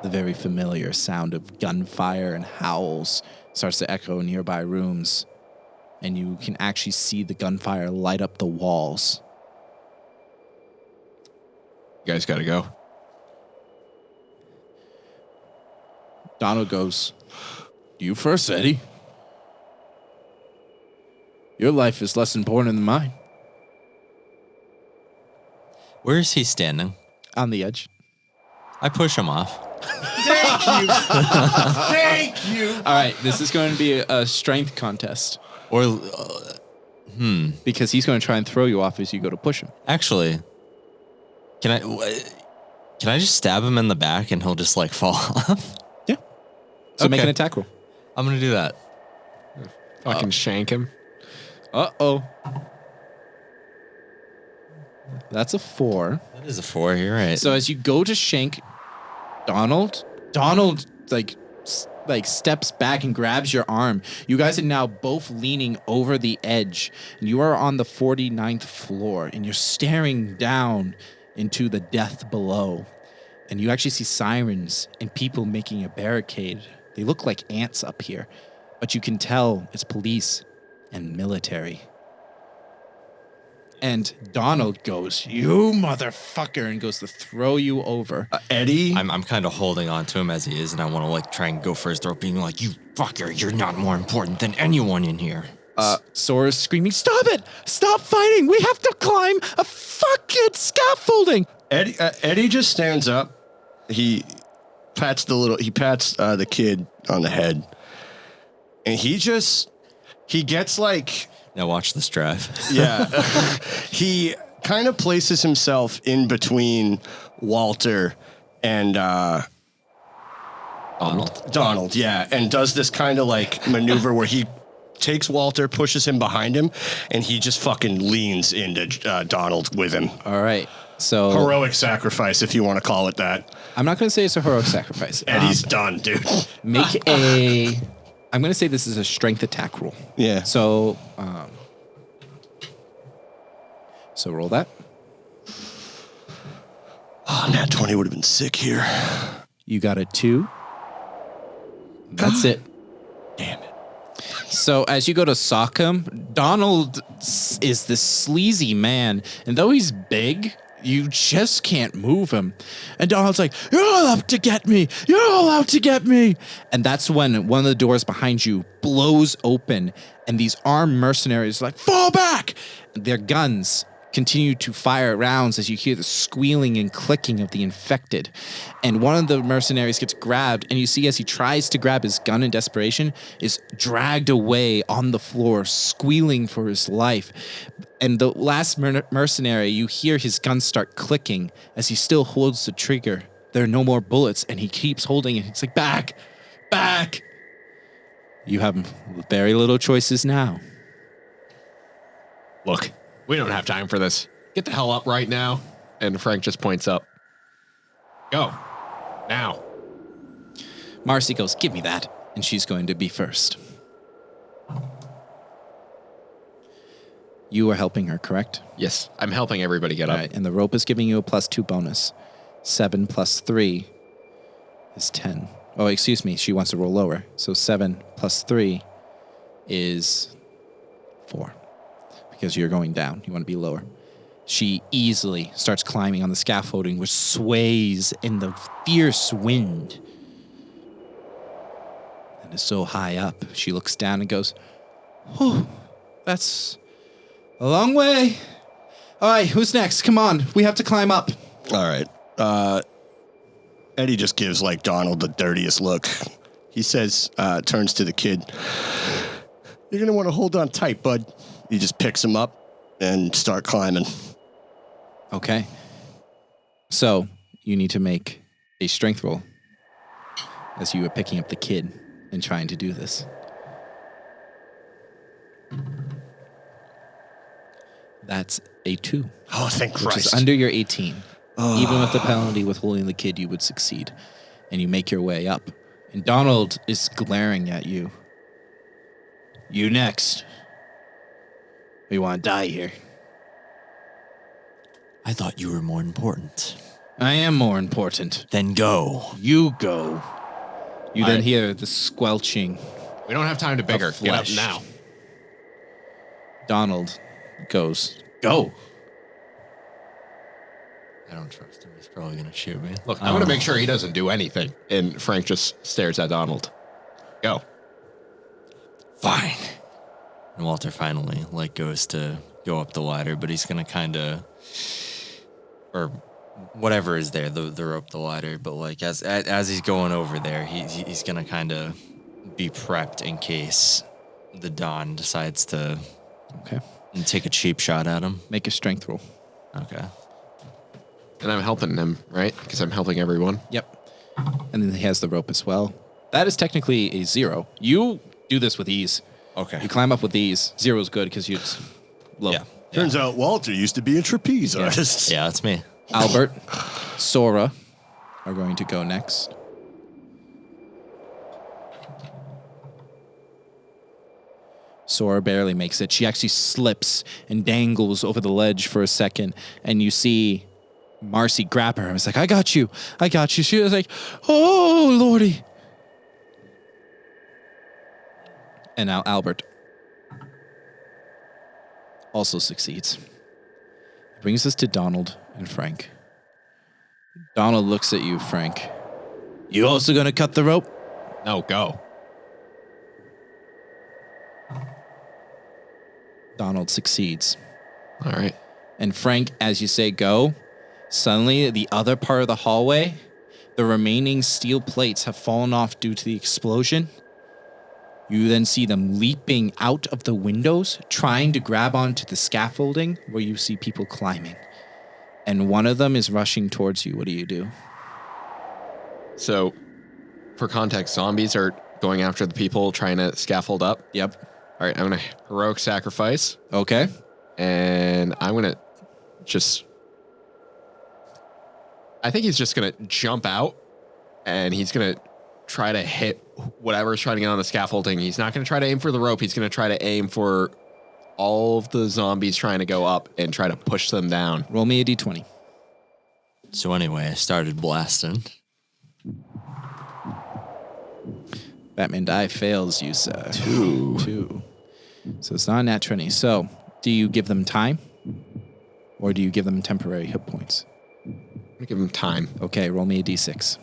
S5: the very familiar sound of gunfire and howls starts to echo in nearby rooms. And you can actually see the gunfire light up the walls.
S4: You guys got to go.
S5: Donald goes, "You first, Eddie. Your life is less important than mine."
S1: Where is he standing?
S5: On the edge.
S1: I push him off.
S2: Thank you. Thank you.
S5: All right, this is going to be a strength contest.
S1: Or,
S5: Because he's going to try and throw you off as you go to push him.
S1: actually, can I just stab him in the back and he'll just like fall off?
S5: Yeah. So make
S1: Okay.
S5: an attack roll.
S1: I'm gonna do that.
S4: Fucking shank him.
S5: Uh-oh.
S3: That's a 4.
S1: That is a 4. You're right.
S3: So as you go to shank Donald like steps back and grabs your arm. You guys are now both leaning over the edge. And you are on the 49th floor and you're staring down into the death below. And you actually see sirens and people making a barricade. They look like ants up here, but you can tell it's police and military. And Donald goes, "You motherfucker," and goes to throw you over.
S2: Eddie?
S1: I'm kind of holding on to him as he is, and I want to like try and go for his throat, being like, "You fucker, you're not more important than anyone in here."
S3: Sora's screaming, "Stop it! Stop fighting! We have to climb a fucking scaffolding!"
S2: Eddie just stands up. He pats the kid on the head, and he gets like,
S1: Now watch this drive.
S2: yeah, he kind of places himself in between Walter and Donald, yeah, and does this kind of like maneuver where he takes Walter, pushes him behind him, and he just fucking leans into Donald with him.
S3: All right, so
S2: Heroic sacrifice, if you want to call it that.
S3: I'm not going to say it's a heroic sacrifice.
S2: Eddie's done, dude.
S3: I'm going to say this is a strength attack roll.
S2: Yeah.
S3: So roll that.
S2: Oh, nat 20 would have been sick here.
S3: You got a 2. That's it.
S2: Damn it.
S3: So as you go to sock him, Donald is this sleazy man, and though he's big, you just can't move him. And Donald's like, "You're all out to get me! You're all out to get me!" And that's when one of the doors behind you blows open, and these armed mercenaries are like, "Fall back!" And their guns continue to fire rounds as you hear the squealing and clicking of the infected. And one of the mercenaries gets grabbed, and you see as he tries to grab his gun in desperation, is dragged away on the floor, squealing for his life. And the last mercenary, you hear his gun start clicking as he still holds the trigger. There are no more bullets, and he keeps holding it. He's like, "Back! Back!" You have very little choices now.
S4: Look, we don't have time for this. Get the hell up right now. And Frank just points up. Go. Now.
S3: Marcy goes, "Give me that." And she's going to be first. You are helping her, correct?
S4: Yes, I'm helping everybody get
S3: All
S4: up.
S3: right, and the rope is giving you a +2 bonus. 7 plus 3 is 10. Oh, excuse me, she wants to roll lower. So 7 plus 3 is 4. Because you're going down. You want to be lower. She easily starts climbing on the scaffolding, which sways in the fierce wind. And is so high up, she looks down and goes, "Oh, that's a long way. All right, who's next? Come on, we have to climb up."
S2: All right. Eddie just gives like Donald the dirtiest look. He says, turns to the kid, "You're going to want to hold on tight, bud." He just picks him up and start climbing.
S3: Okay. So you need to make a strength roll as you are picking up the kid and trying to do this. That's a 2.
S2: Oh, thank
S3: Which
S2: Christ.
S3: is under your 18. Even with the penalty with holding the kid, you would succeed. And you make your way up. And Donald is glaring at you. "You next. We want to die here."
S1: I thought you were more important.
S3: "I am more important.
S1: Then go.
S3: You go." You then hear the squelching.
S4: We don't have time to bigger. Get up
S3: flesh.
S4: now.
S3: Donald goes, "Go."
S1: I don't trust him. He's probably going to shoot me.
S4: Look, I'm going to make sure he doesn't do anything. And Frank just stares at Donald. Go.
S1: Fine. And Walter finally goes to go up the ladder, but he's gonna kind of, or whatever is there, the rope, the ladder. But as he's going over there, he's gonna kind of be prepped in case the Don decides to take a cheap shot at him.
S3: Make a strength roll.
S1: Okay.
S4: And I'm helping him, right? Because I'm helping everyone.
S3: Yep. And then he has the rope as well. That is technically a 0. You do this with ease.
S1: Okay.
S3: You climb up with ease. 0 is good because it's low.
S1: Yeah.
S2: Turns out Walter used to be a trapeze artist.
S1: Yeah, that's me.
S3: Albert, Sora are going to go next. Sora barely makes it. She actually slips and dangles over the ledge for a second, and you see Marcy grab her. I was like, I got you. I got you. She was like, oh, Lordy. And now Albert also succeeds. Brings us to Donald and Frank. Donald looks at you, Frank. You also gonna cut the rope?
S4: No, go.
S3: Donald succeeds.
S4: All right.
S3: And Frank, as you say go, suddenly the other part of the hallway, the remaining steel plates have fallen off due to the explosion. You then see them leaping out of the windows, trying to grab onto the scaffolding where you see people climbing. And one of them is rushing towards you. What do you do?
S4: So, for context, zombies are going after the people trying to scaffold up.
S3: Yep.
S4: All right, I'm going to heroic sacrifice.
S3: Okay.
S4: And I'm going to just... I think he's just going to jump out, and he's going to try to hit whatever's trying to get on the scaffolding. He's not going to try to aim for the rope. He's going to try to aim for all of the zombies trying to go up and try to push them down.
S3: Roll me a d20.
S1: So anyway, I started blasting.
S3: Batman die fails you, sir. Two. So it's not a nat 20. So do you give them time? Or do you give them temporary hit points?
S4: I'm going to give him time.
S3: Okay, roll me a d6.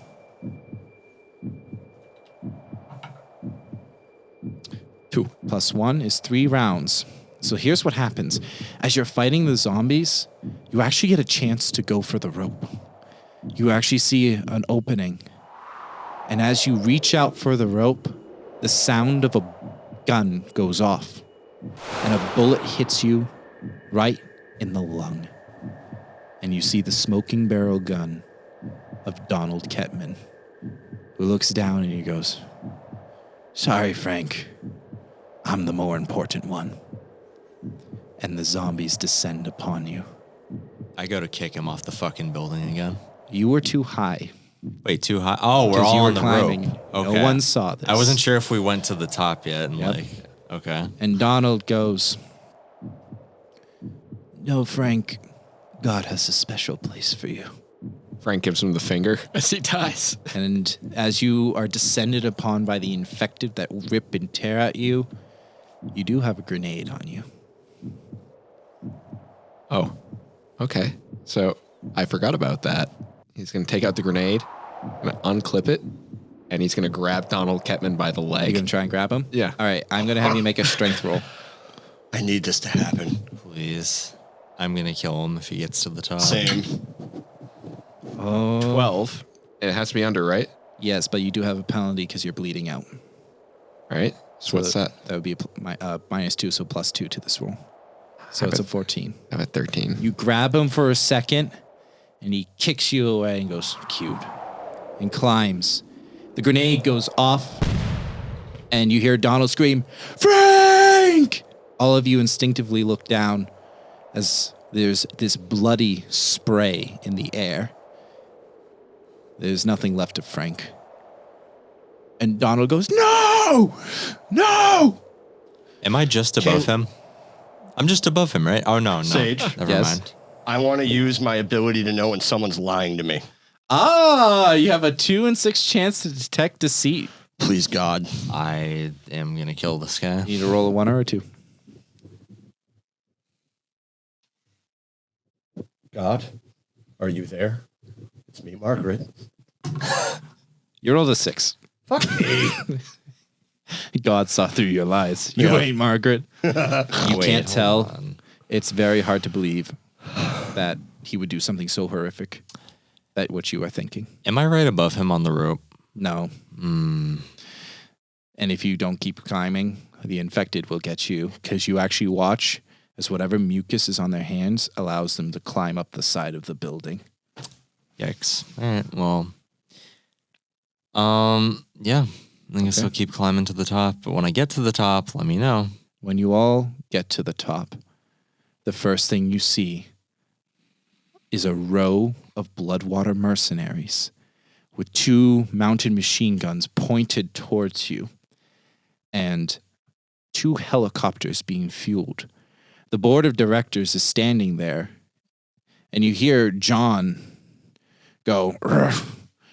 S3: 2. Plus 1 is 3 rounds. So here's what happens. As you're fighting the zombies, you actually get a chance to go for the rope. You actually see an opening. And as you reach out for the rope, the sound of a gun goes off. And a bullet hits you right in the lung. And you see the smoking barrel gun of Donald Kettman, who looks down and he goes, "Sorry, Frank. I'm the more important one." And the zombies descend upon you.
S1: I go to kick him off the fucking building again.
S3: You were too high.
S1: Wait, too high? Oh, we're
S3: 'Cause
S1: all
S3: you were
S1: on the
S3: climbing.
S1: rope. Okay.
S3: No one saw this.
S1: I wasn't sure if we went to the top yet. And
S3: Yep.
S1: like, okay.
S3: And Donald goes, "No, Frank, God has a special place for you."
S4: Frank gives him the finger as he dies.
S3: And as you are descended upon by the infected that rip and tear at you, you do have a grenade on you.
S4: Oh, okay. So I forgot about that. He's going to take out the grenade, going to unclip it, and he's going to grab Donald Kettman by the
S3: Are you
S4: leg.
S3: going to try and grab him?
S4: Yeah.
S3: All right, I'm going to have you make a strength roll.
S2: I need this to happen.
S1: Please. I'm going to kill him if he gets to the top.
S2: Same.
S4: 12. It has to be under, right?
S3: Yes, but you do have a penalty because you're bleeding out.
S4: All right. So what's that?
S3: That would be -2, so +2 to this roll. So it's a 14.
S4: I'm at 13.
S3: You grab him for a second, and he kicks you away and goes, "Cute," and climbs. The grenade goes off, and you hear Donald scream, "Frank!" All of you instinctively look down as there's this bloody spray in the air. There's nothing left of Frank. And Donald goes, "No! No!"
S1: Am I just above him? I'm just above him, right? Oh, no.
S2: Sage?
S1: Never
S3: Yes.
S1: mind.
S2: I want to use my ability to know when someone's lying to me.
S3: Ah, you have a 2 in 6 chance to detect deceit.
S2: Please, God.
S1: I am going to kill this guy.
S3: You need to roll a 1 or a 2.
S2: God, are you there? It's me, Margaret.
S3: You rolled a 6.
S2: Fuck me.
S3: God saw through your lies. You
S2: Yeah.
S3: ain't Margaret. You
S1: Wait,
S3: can't
S1: hold
S3: tell.
S1: on.
S3: It's very hard to believe that he would do something so horrific. That what you are thinking.
S1: Am I right above him on the rope?
S3: No. And if you don't keep climbing, the infected will get you because you actually watch as whatever mucus is on their hands allows them to climb up the side of the building.
S1: Yikes. All right. Well, yeah. I guess
S3: Okay.
S1: I'll keep climbing to the top. But when I get to the top, let me know.
S3: When you all get to the top, the first thing you see is a row of Bloodwater mercenaries with 2 mounted machine guns pointed towards you and 2 helicopters being fueled. The board of directors is standing there, and you hear John go,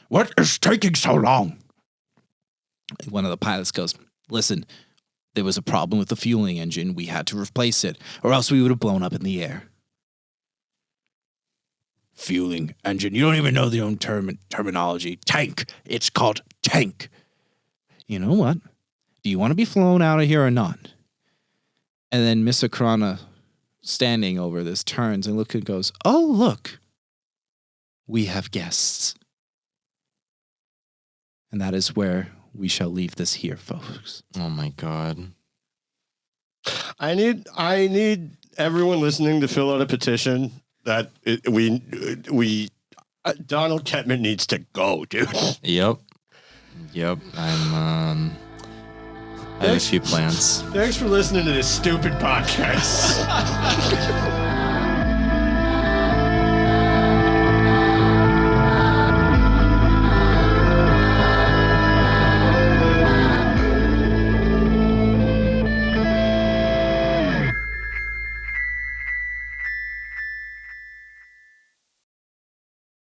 S3: "What is taking so long?" One of the pilots goes, "Listen, there was a problem with the fueling engine. We had to replace it, or else we would have blown up in the air." Fueling engine. You don't even know the own terminology. Tank. It's called tank. You know what? Do you want to be flown out of here or not? And then Miss Akrana, standing over this, turns and looks and goes, "Oh, look. We have guests." And that is where we shall leave this here, folks.
S1: Oh my God.
S2: I need everyone listening to fill out a petition that Donald Kettman needs to go, dude.
S1: Yep. I have a few plans.
S2: Thanks for listening to this stupid podcast.